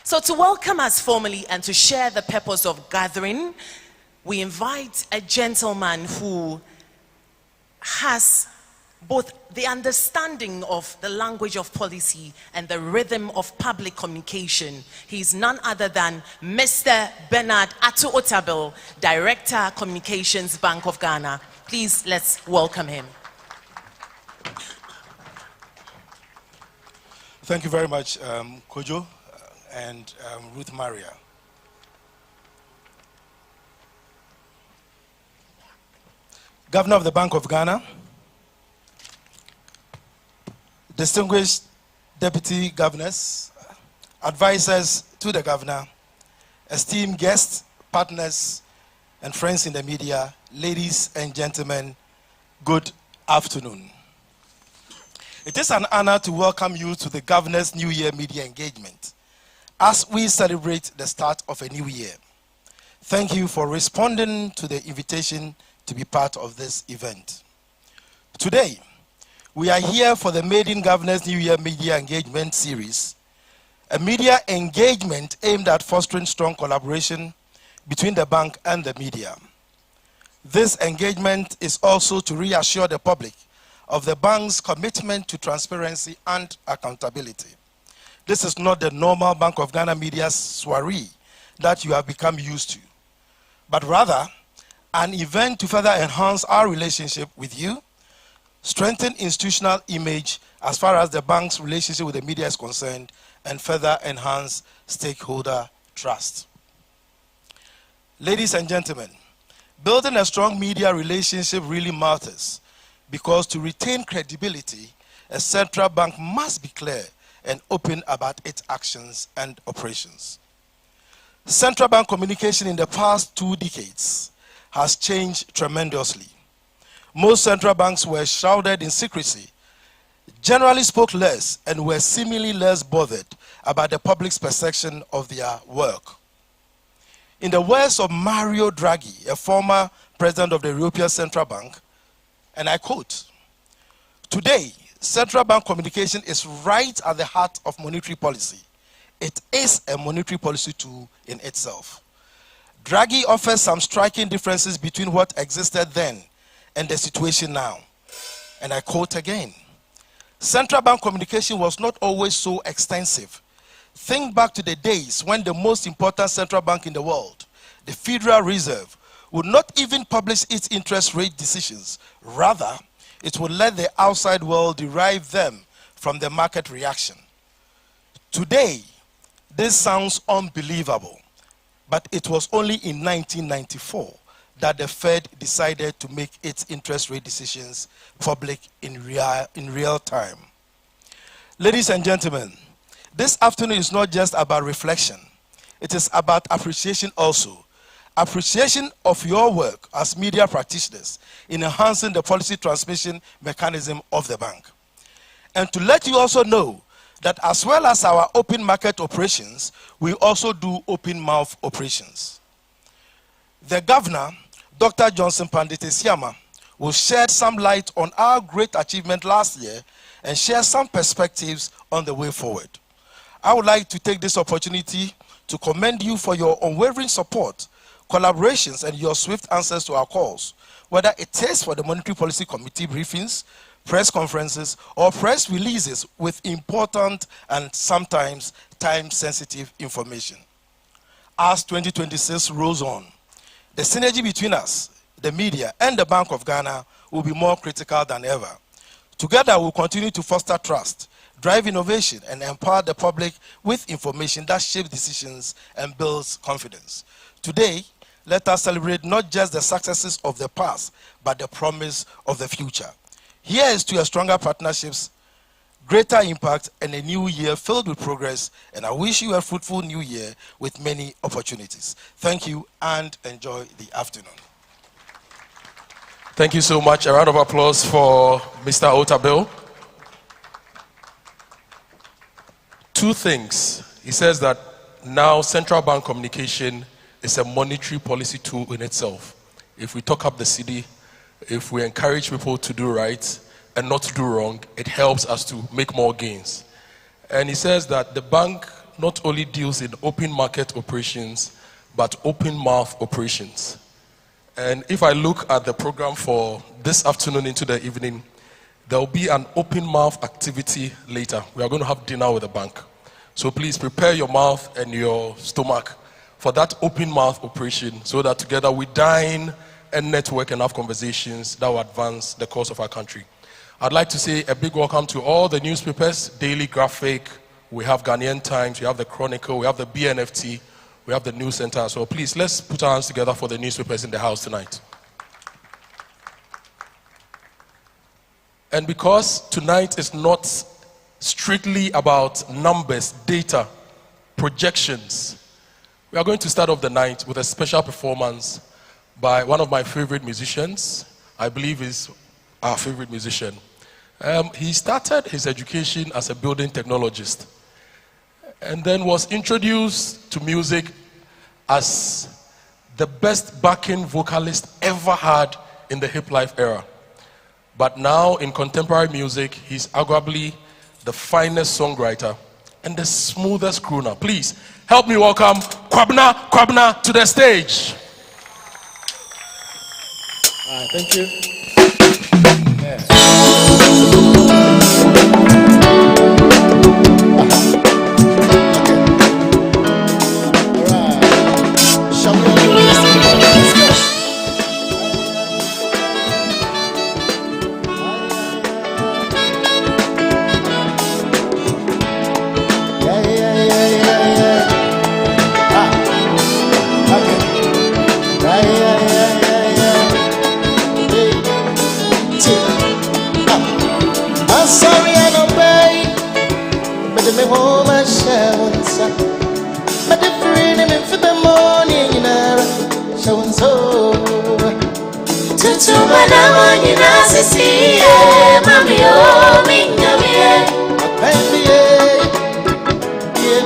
So to welcome us formally and to share the purpose of gathering, we invite a gentleman who has both the understanding of the language of policy and the rhythm of public communication. He's none other than Mr. Bernard Atto Otabil, Director, Communications, Bank of Ghana. Please, let's welcome him. Thank you very much, Kojo and Ruth Maria. Governor of the Bank of Ghana, distinguished deputy governors, advisors to the governor, esteemed guests, partners, and friends in the media, ladies and gentlemen, good afternoon. It is an honor to welcome you to the Governor's New Year media engagement as we celebrate the start of a new year. Thank you for responding to the invitation to be part of this event. Today, we are here for the Maiden Governor's New Year media engagement series, a media engagement aimed at fostering strong collaboration between the bank and the media. This engagement is also to reassure the public of the bank's commitment to transparency and accountability. This is not the normal Bank of Ghana media soiree that you have become used to, but rather an event to further enhance our relationship with you, strengthen institutional image as far as the bank's relationship with the media is concerned, and further enhance stakeholder trust. Ladies and gentlemen, building a strong media relationship really matters because to retain credibility, a central bank must be clear and open about its actions and operations. Central bank communication in the past 2 decades has changed tremendously. Most central banks were shrouded in secrecy, generally spoke less, and were seemingly less bothered about the public's perception of their work. In the words of Mario Draghi, a former president of the European Central Bank, and I quote, "Today, central bank communication is right at the heart of monetary policy. It is a monetary policy tool in itself." Draghi offers some striking differences between what existed then and the situation now. And I quote again, "Central bank communication was not always so extensive. Think back to the days when the most important central bank in the world, the Federal Reserve, would not even publish its interest rate decisions. Rather, it would let the outside world derive them from the market reaction. Today, this sounds unbelievable, but it was only in 1994 that the Fed decided to make its interest rate decisions public in real time. Ladies and gentlemen, this afternoon is not just about reflection. It is about appreciation also. Appreciation of your work as media practitioners in enhancing the policy transmission mechanism of the bank. And to let you also know that as well as our open market operations, we also do open mouth operations. The governor, Dr. Johnson Pandit Esiama, will shed some light on our great achievement last year and share some perspectives on the way forward. I would like to take this opportunity to commend you for your unwavering support, collaborations, and your swift answers to our calls, whether it is for the Monetary Policy Committee briefings, press conferences, or press releases with important and sometimes time-sensitive information. As 2026 rolls on, the synergy between us, the media, and the Bank of Ghana will be more critical than ever. Together, we'll continue to foster trust, drive innovation, and empower the public with information that shapes decisions and builds confidence. Today, let us celebrate not just the successes of the past, but the promise of the future. Here is to a stronger partnerships, greater impact, and a new year filled with progress. And I wish you a fruitful new year with many opportunities. Thank you and enjoy the afternoon. Thank you so much. A round of applause for Mr. Otabil. 2 things. He says that now central bank communication is a monetary policy tool in itself. If we talk up the city, if we encourage people to do right and not to do wrong, it helps us to make more gains. And he says that the bank not only deals in open market operations, but open mouth operations. And if I look at the program for this afternoon into the evening, there will be an open mouth activity later. We are going to have dinner with the bank. So please prepare your mouth and your stomach for that open mouth operation so that together we dine and network and have conversations that will advance the cause of our country. I'd like to say a big welcome to all the newspapers, Daily Graphic, we have Ghanaian Times, we have the Chronicle, we have the BNFT, we have the News Center. So please, let's put our hands together for the newspapers in the house tonight. And because tonight is not strictly about numbers, data, projections, we are going to start off the night with a special performance by one of my favorite musicians. I believe is our favorite musician. He started his education as a building technologist and then was introduced to music as the best backing vocalist ever had in the hip life era. But now in contemporary music, he's arguably the finest songwriter and the smoothest crooner. Please help me welcome Kwabena to the stage. Thank you. Yeah. Tutumana nyina sisi mami o minyamie baby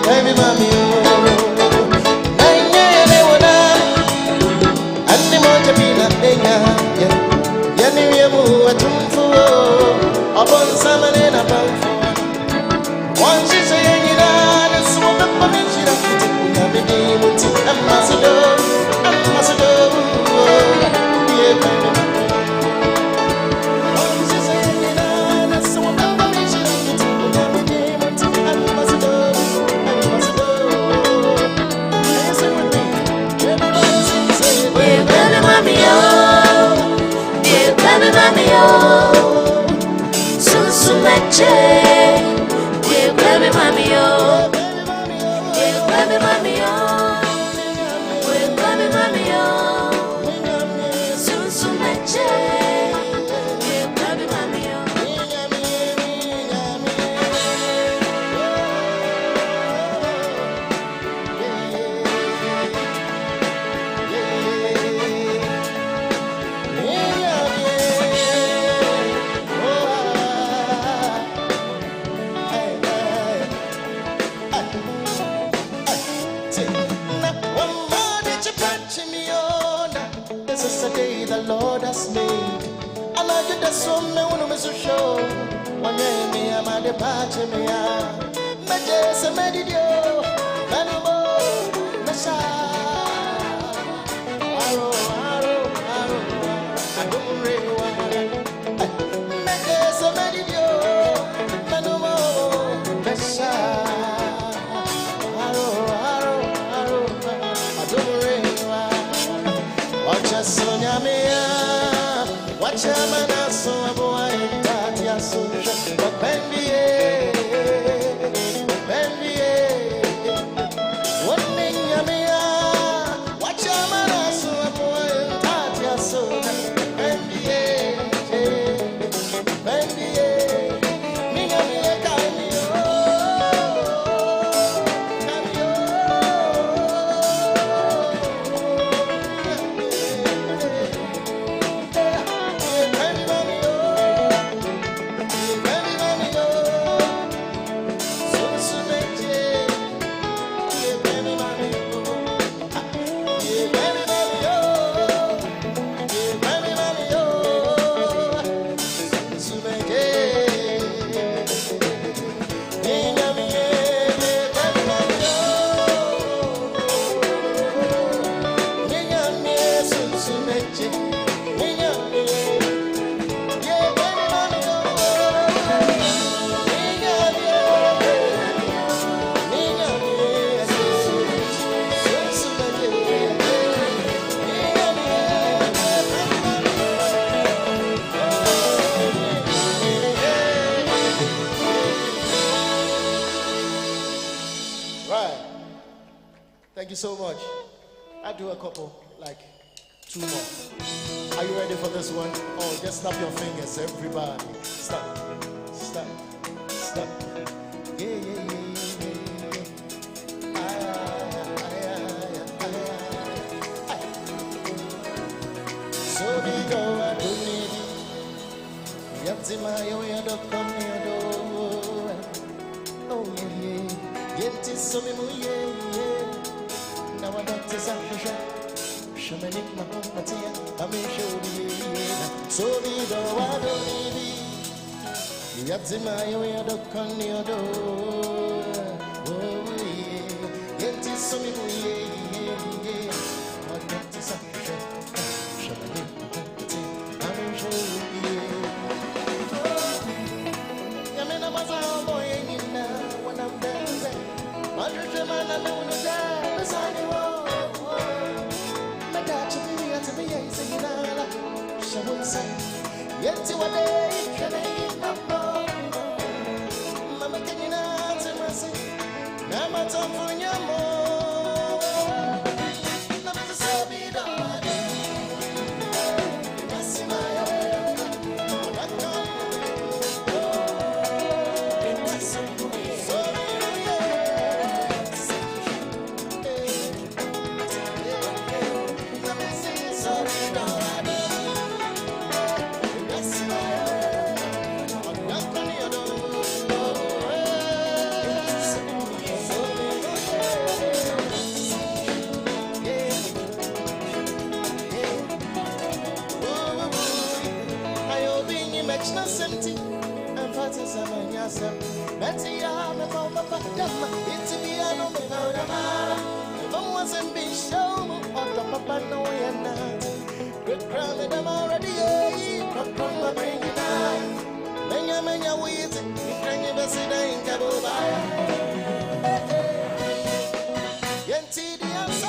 baby mami o nanye wona anni moja bina benya yani yemu atumfu abon samane na banfu once say nyina na so be pamishira kunya bidi muti amasudo baby Thank you so much. I do a couple, like 2 more. Are you ready for this one? Oh, just snap your fingers, everybody. Stop. Stop. Stop. Yeah, yeah, yeah, yeah, yeah. So we go, I don't need you. Yatima, you don't come near door. Oh, yeah, yeah. Yet is so me, yeah, yeah. Now I don't say Shamanik Mahomatia, I may show you. So we go, I don't need you. Yatima, you don't come near door. Oh, yeah. Yet is so me, yeah, yeah. I don't say Shamanik Mahomatia, I may show you. Yamina was our boy in when I'm dancing. Madrid, man, I know that. Beside the wall, my dad to be saying, she will say, yet to a day, can I get my phone? Mamma, can you not say, Mercy? Now my tongue for your more. Let me say, be done. That's my foolishness empty. And for to summon yourself. Betty, I'm a mama, but damn, it's me, I know me now, the man. If I wasn't being shown, or the papa, no, you're not. Good crowd, them already, but from my brain, you know. Menya, wait, you can never see the ink of Yenti, the answer.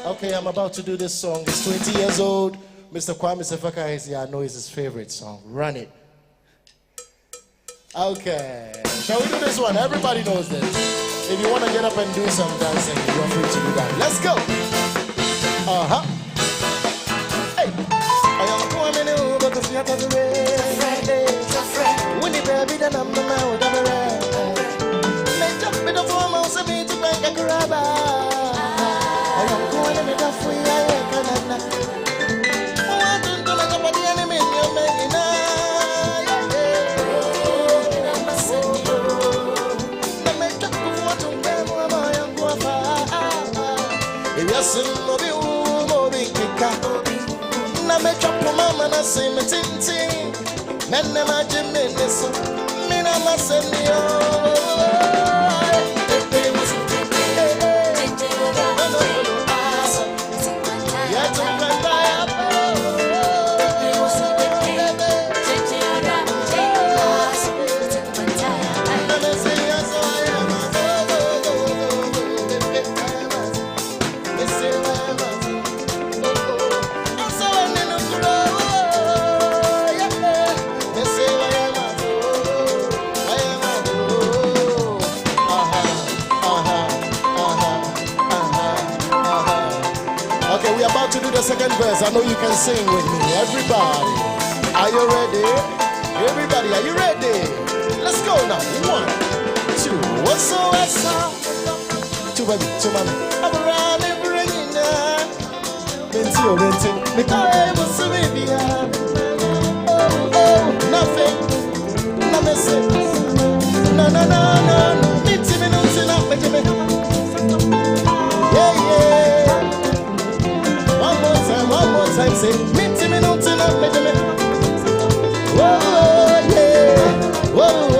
Okay, I'm about to do this song. It's 20 years old. Mr. Kwame Sefaka is here. I know it's his favorite song. Run it. Okay. Shall we do this one? Everybody knows this. If you want to get up and do some dancing, you're free to do that. Let's go. Uh-huh. Hey. I am coming over because you have to be ready. When the baby then I'm the man with the red. Make up with the form of me to make a grab. I am going to the free. I want to make up the enemy in your making. Na me chop mama na say me tintin. Men na ma jimmy so. Me na ma send yo. The second verse, I know you can sing with me. Everybody, are you ready? Everybody, are you ready? Let's go now. 1, 2. What's so two baby, two mommy. I'm running, bringing up. Renting. The car was so baby. Oh, nothing. Nothing. No. It's me, no, yeah. One more time, say, meet me, no, me. Whoa, yeah. Whoa. No.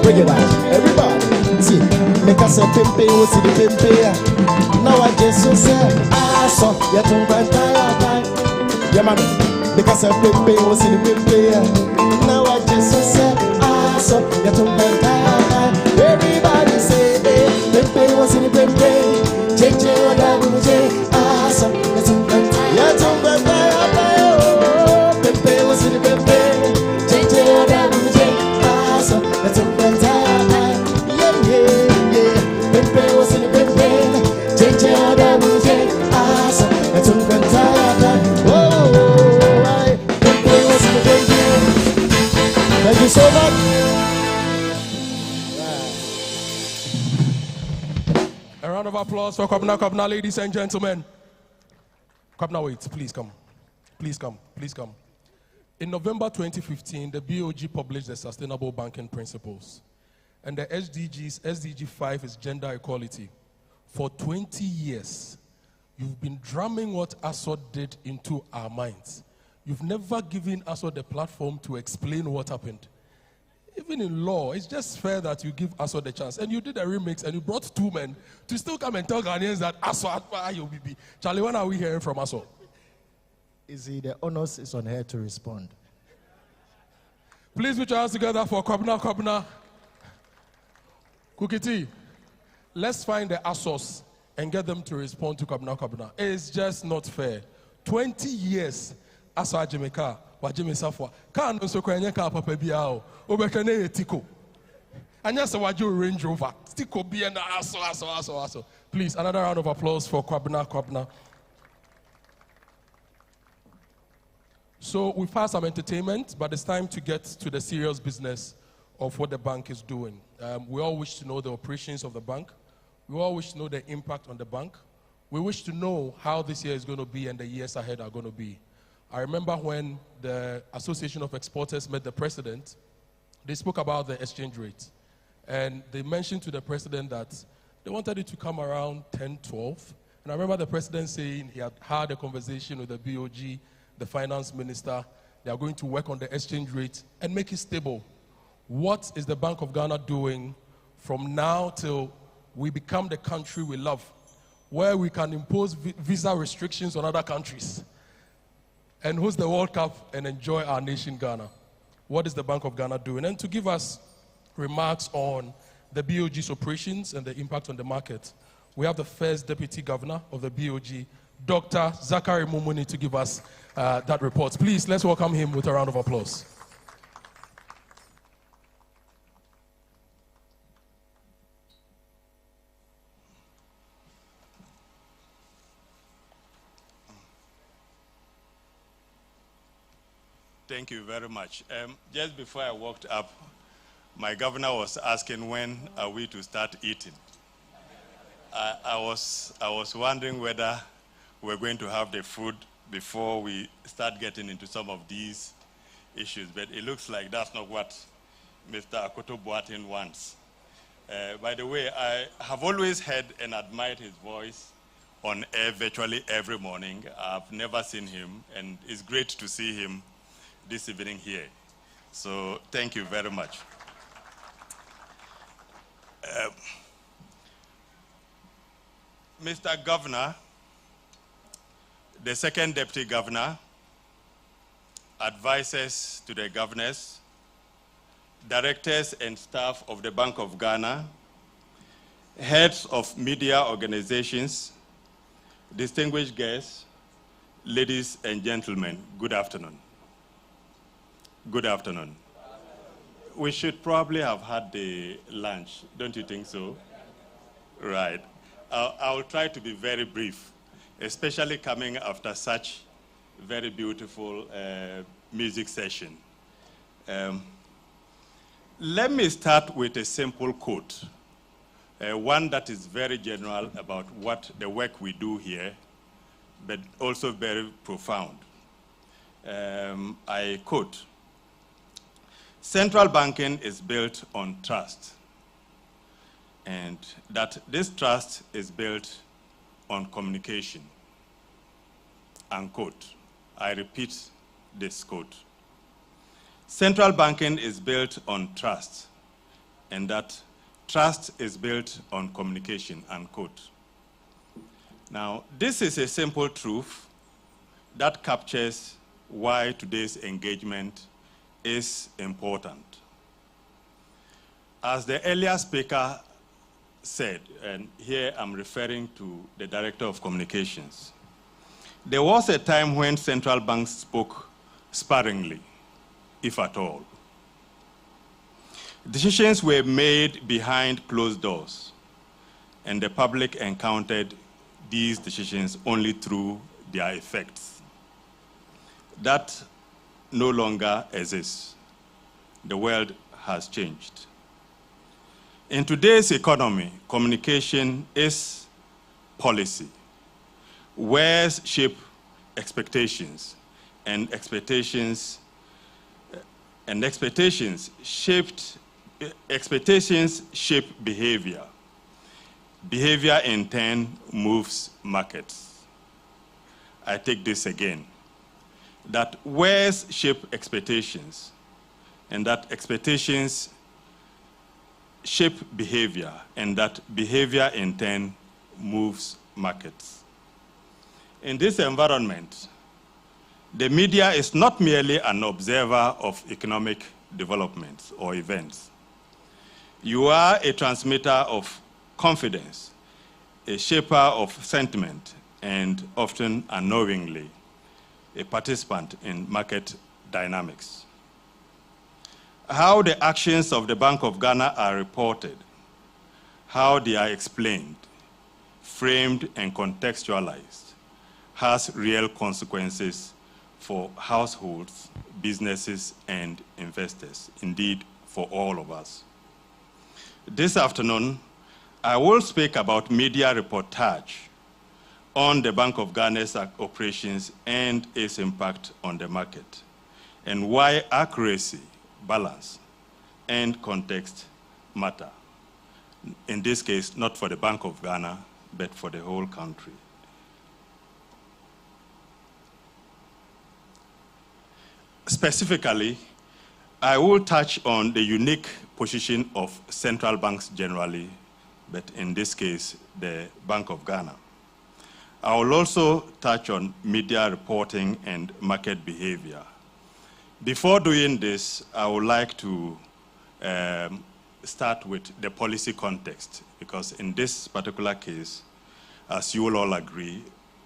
Bring it out. Everybody. See, make us a pimpe, what's the pimpe? Now I just so sad. So, you're too bright. Yeah, man. Make us a pimpe, what's the pimpe? Now I just so sad. awesome. Everybody say, Pepe was in the Pepe. JJ, awesome. Pepe was in the Pepe. JJ, awesome. Yeah. Pepe was in the Pepe. JJ, awesome. Pepe was in the Pepe. Thank you so much. A round of applause for Kwabena, ladies and gentlemen. Kwabena, wait, please come. Please come. In November 2015, the BOG published the Sustainable Banking Principles. And the SDGs, SDG 5 is gender equality. For 20 years, you've been drumming what ASSOT did into our minds. You've never given ASSOT the platform to explain what happened. Even in law, it's just fair that you give ASSOT the chance. And you did a remix and you brought two men to still come and tell Ghanaians that ASSOT, Charlie, when are we hearing from ASSOT? The onus is on her to respond. Please put your hands together for Kwabena. Kukiti, let's find the ASSOTs and get them to respond to Kwabena. It's just not fair. 20 years, ASSOT Jamaica. Wajime Safwa. Can't also kwenye ka papa biao. Obekene tiko. Anya se waju Range Rover. Tiko bi na aso. Please, another round of applause for Kwabena. So we've had some entertainment, but it's time to get to the serious business of what the bank is doing. We all wish to know the operations of the bank. We all wish to know the impact on the bank. We wish to know how this year is going to be and the years ahead are going to be. I remember when the Association of Exporters met the president, they spoke about the exchange rate. And they mentioned to the president that they wanted it to come around 10, 12. And I remember the president saying he had a conversation with the BOG, the finance minister. They are going to work on the exchange rate and make it stable. What is the Bank of Ghana doing from now till we become the country we love, where we can impose visa restrictions on other countries and host the World Cup and enjoy our nation, Ghana? What is the Bank of Ghana doing? And to give us remarks on the BOG's operations and the impact on the market, we have the first Deputy Governor of the BOG, Dr. Zachary Mumuni, to give us that report. Please, let's welcome him with a round of applause. Thank you very much. Just before I walked up, my governor was asking when are we to start eating. I was wondering whether we're going to have the food before we start getting into some of these issues, but it looks like that's not what Mr. Akoto Boateng wants. By the way, I have always heard and admired his voice on air virtually every morning. I've never seen him, and it's great to see him this evening here. So thank you very much. Mr. Governor, the second Deputy Governor, advisors to the governors, directors and staff of the Bank of Ghana, heads of media organizations, distinguished guests, ladies and gentlemen, good afternoon. Good afternoon. We should probably have had the lunch, don't you think so? Right. I'll try to be very brief, especially coming after such very beautiful music session. Let me start with a simple quote, one that is very general about what the work we do here, but also very profound. I quote, "Central banking is built on trust, and that this trust is built on communication," unquote. I repeat this quote. "Central banking is built on trust, and that trust is built on communication," unquote. Now, this is a simple truth that captures why today's engagement is important. As the earlier speaker said, and here I'm referring to the Director of Communications, there was a time when central banks spoke sparingly, if at all. Decisions were made behind closed doors, and the public encountered these decisions only through their effects. That no longer exists. The world has changed. In today's economy, communication is policy. Words shape expectations, and expectations shape behavior. Behavior in turn moves markets. I take this again, that words shape expectations, and that expectations shape behavior, and that behavior in turn moves markets. In this environment, the media is not merely an observer of economic developments or events. You are a transmitter of confidence, a shaper of sentiment, and often unknowingly, a participant in market dynamics. How the actions of the Bank of Ghana are reported, how they are explained, framed, and contextualized has real consequences for households, businesses, and investors, indeed for all of us. This afternoon, I will speak about media reportage on the Bank of Ghana's operations and its impact on the market, and why accuracy, balance, and context matter. In this case, not for the Bank of Ghana, but for the whole country. Specifically, I will touch on the unique position of central banks generally, but in this case, the Bank of Ghana. I will also touch on media reporting and market behavior. Before doing this, I would like to start with the policy context, because in this particular case, as you will all agree,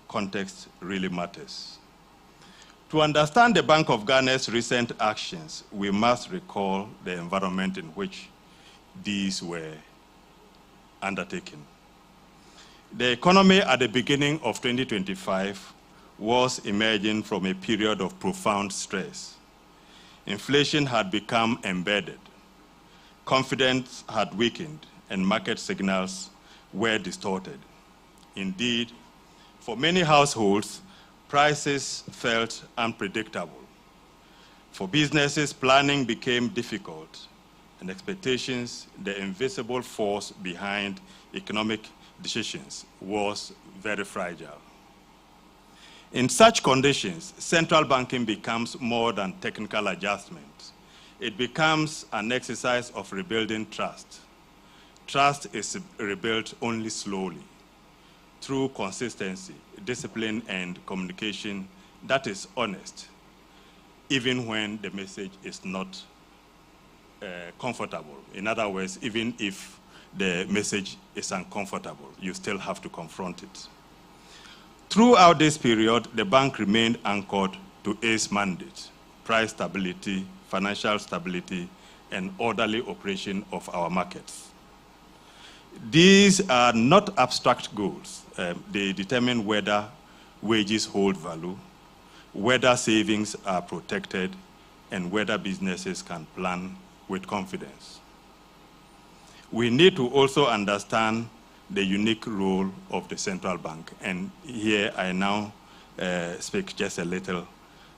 context really matters. To understand the Bank of Ghana's recent actions, we must recall the environment in which these were undertaken. The economy at the beginning of 2025 was emerging from a period of profound stress. Inflation had become embedded. Confidence had weakened, and market signals were distorted. Indeed, for many households, prices felt unpredictable. For businesses, planning became difficult, and expectations, the invisible force behind economic decisions, was very fragile. In such conditions, central banking becomes more than technical adjustment. It becomes an exercise of rebuilding trust. Trust is rebuilt only slowly, through consistency, discipline, and communication that is honest, even when the message is not comfortable. In other words, even if the message is uncomfortable, you still have to confront it. Throughout this period, the bank remained anchored to its mandate: price stability, financial stability, and orderly operation of our markets. These are not abstract goals. They determine whether wages hold value, whether savings are protected, and whether businesses can plan with confidence. We need to also understand the unique role of the central bank. And here I now speak just a little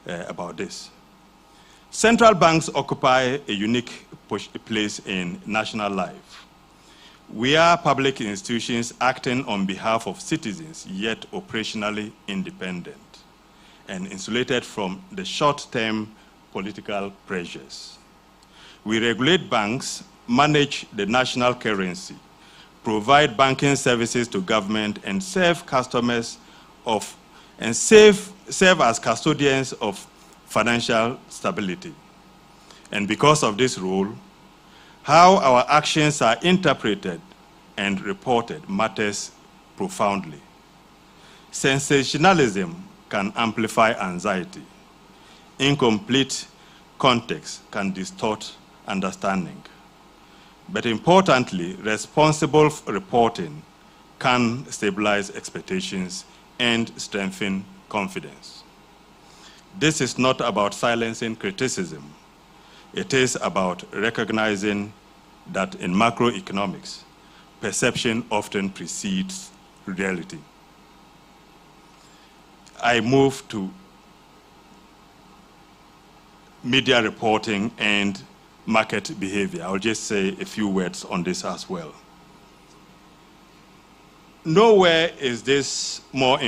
about this. Central banks occupy a unique place in national life. We are public institutions acting on behalf of citizens, yet operationally independent and insulated from the short-term political pressures. We regulate banks, manage the national currency, provide banking services to government, and serve customers serve as custodians of financial stability. And because of this role, How our actions are interpreted and reported matters profoundly. Sensationalism can amplify anxiety. Incomplete context can distort understanding. But importantly, responsible reporting can stabilize expectations and strengthen confidence. This is not about silencing criticism. It is about recognizing that in macroeconomics, perception often precedes reality. I move to media reporting and market behavior. I'll just say a few words on this as well. Nowhere is this more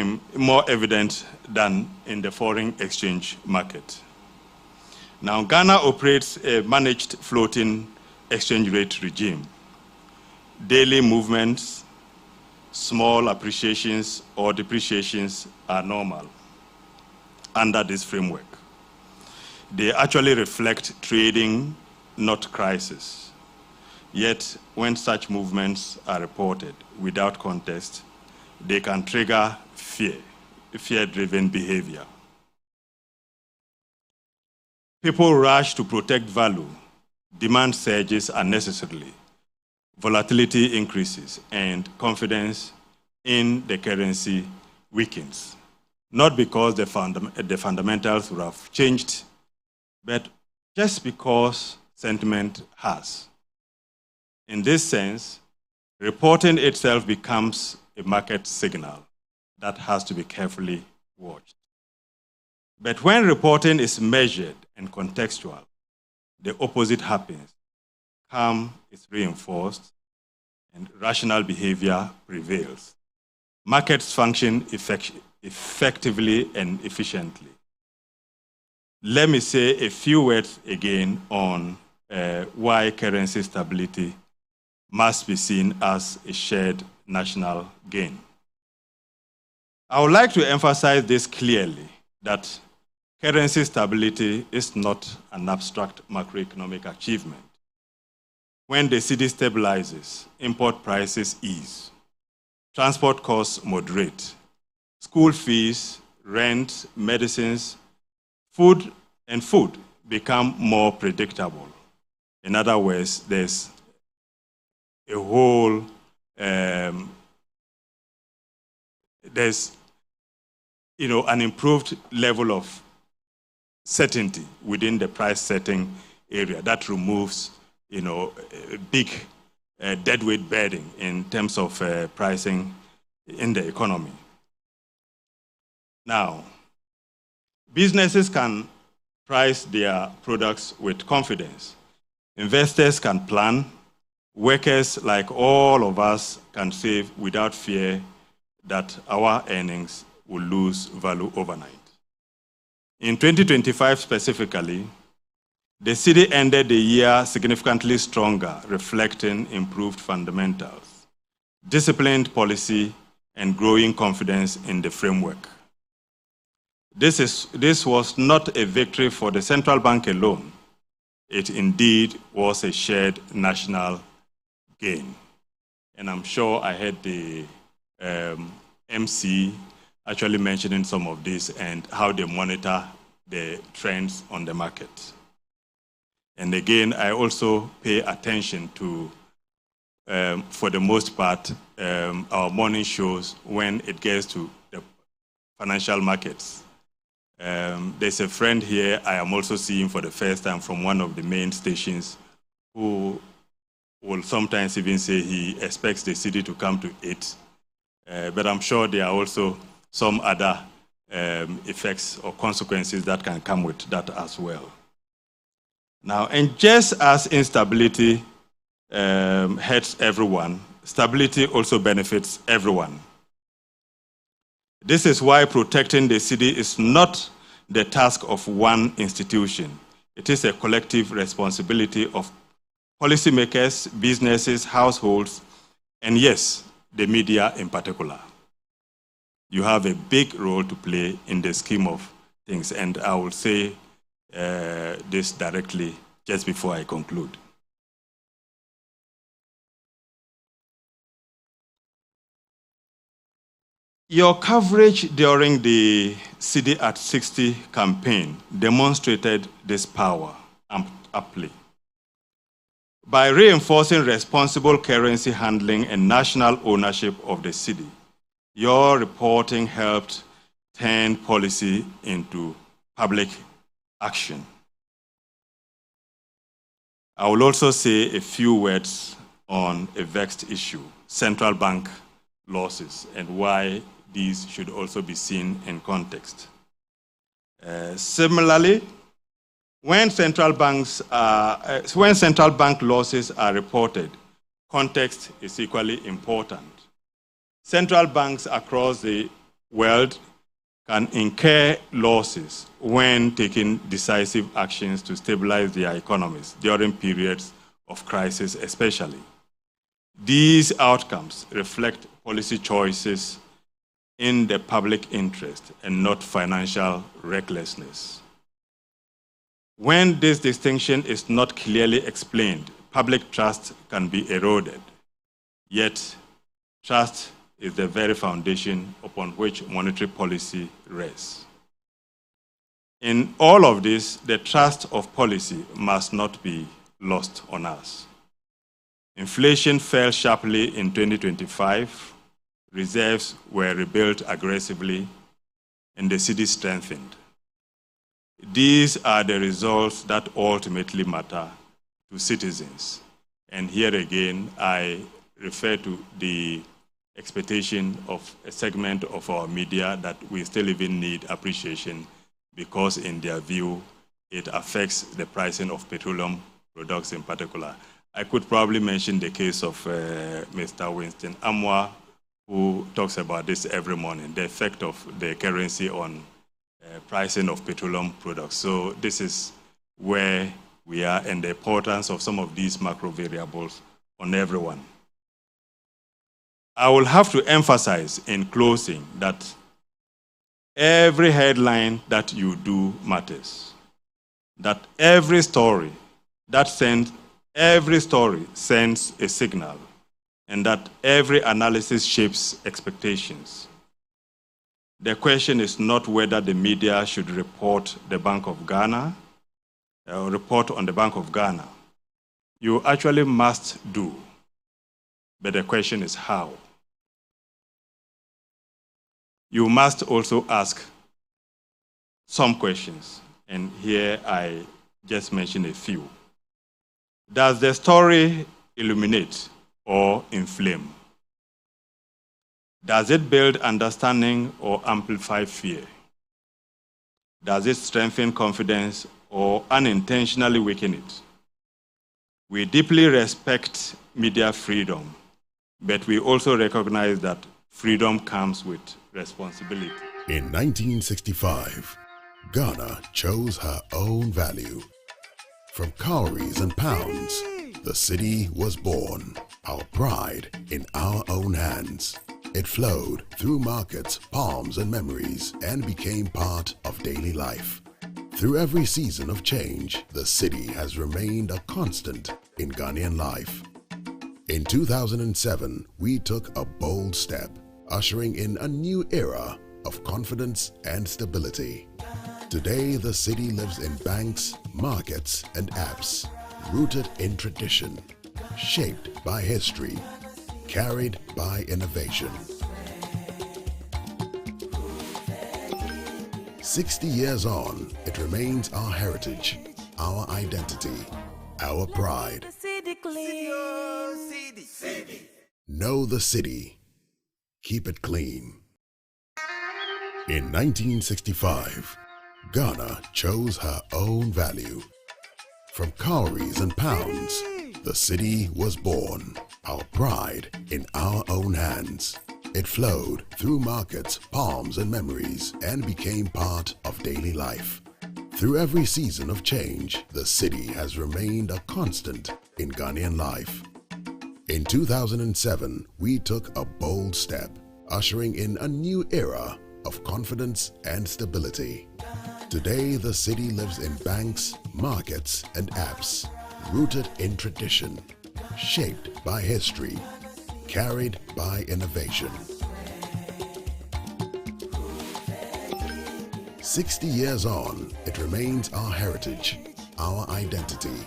evident than in the foreign exchange market. Now, Ghana operates a managed floating exchange rate regime. Daily movements, small appreciations or depreciations are normal under this framework. They actually reflect trading, not crisis. Yet, when such movements are reported without context, they can trigger fear-driven behavior. People rush to protect value, demand surges unnecessarily, volatility increases, and confidence in the currency weakens. Not because the fundamentals would have changed, but just because sentiment has. In this sense, reporting itself becomes a market signal that has to be carefully watched. But when reporting is measured and contextual, the opposite happens. Calm is reinforced and rational behavior prevails. Markets function effectively and efficiently. Let me say a few words again on why currency stability must be seen as a shared national gain. I would like to emphasize this clearly, that currency stability is not an abstract macroeconomic achievement. When the cedi stabilizes, import prices ease, transport costs moderate, school fees, rent, medicines, food become more predictable. In other words, there's a whole, there's an improved level of certainty within the price setting area that removes a big deadweight burden in terms of pricing in the economy. Now, businesses can price their products with confidence. Investors can plan. Workers, like all of us, can save without fear that our earnings will lose value overnight. In 2025 specifically, the cedi ended the year significantly stronger, reflecting improved fundamentals, disciplined policy, and growing confidence in the framework. This was not a victory for the central bank alone. It indeed was a shared national gain. And I'm sure I heard the MC actually mentioning some of this and how they monitor the trends on the market. And again, I also pay attention to, for the most part, our morning shows when it gets to the financial markets. There's a friend here I am also seeing for the first time from one of the main stations who will sometimes even say he expects the cedi to come to 8. But I'm sure there are also some other effects or consequences that can come with that as well. Now, and just as instability hurts everyone, stability also benefits everyone. This is why protecting the cedi is not the task of one institution. It is a collective responsibility of policymakers, businesses, households, and yes, the media in particular. You have a big role to play in the scheme of things, and I will say this directly just before I conclude. Your coverage during the City at 60 campaign demonstrated this power aptly. By reinforcing responsible currency handling and national ownership of the city, your reporting helped turn policy into public action. I will also say a few words on a vexed issue, central bank losses, and why these should also be seen in context. Similarly, when central bank losses are reported, context is equally important. Central banks across the world can incur losses when taking decisive actions to stabilize their economies during periods of crisis especially. These outcomes reflect policy choices in the public interest and not financial recklessness. When this distinction is not clearly explained, public trust can be eroded. Yet, trust is the very foundation upon which monetary policy rests. In all of this, the trust of policy must not be lost on us. Inflation fell sharply in 2025, reserves were rebuilt aggressively, and the city strengthened. These are the results that ultimately matter to citizens. And here again, I refer to the expectation of a segment of our media that we still even need appreciation because in their view, it affects the pricing of petroleum products in particular. I could probably mention the case of Mr. Winston Amwa, who talks about this every morning, the effect of the currency on pricing of petroleum products. So this is where we are and the importance of some of these macro variables on everyone. I will have to emphasize in closing that every headline that you do matters. That every story sends a signal, and that every analysis shapes expectations. The question is not whether the media should report the Bank of Ghana or report on the Bank of Ghana. You actually must do, but the question is how. You must also ask some questions, and here I just mentioned a few. Does the story illuminate or inflame? Does it build understanding or amplify fear? Does it strengthen confidence or unintentionally weaken it? We deeply respect media freedom, but we also recognize that freedom comes with responsibility. In 1965, Ghana chose her own value. From cowries and pounds, the city was born. Our pride in our own hands. It flowed through markets, palms, and memories, and became part of daily life. Through every season of change, the city has remained a constant in Ghanaian life. In 2007, we took a bold step, ushering in a new era of confidence and stability. Today, the city lives in banks, markets, and apps, rooted in tradition, shaped by history, carried by innovation. 60 years on, it remains our heritage, our identity, our pride. Know the city. Keep it clean. In 1965, Ghana chose her own value. From cowries and pounds, the city was born. Our pride in our own hands. It flowed through markets, palms, and memories, and became part of daily life. Through every season of change, the city has remained a constant in Ghanaian life. In 2007, we took a bold step, ushering in a new era of confidence and stability. Today, the city lives in banks, markets, and apps, rooted in tradition, shaped by history, carried by innovation. 60 years on, it remains our heritage, our identity,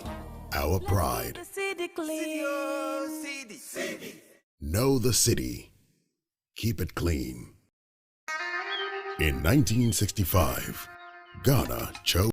our pride. Know the city. Keep it clean. In 1965, Ghana chose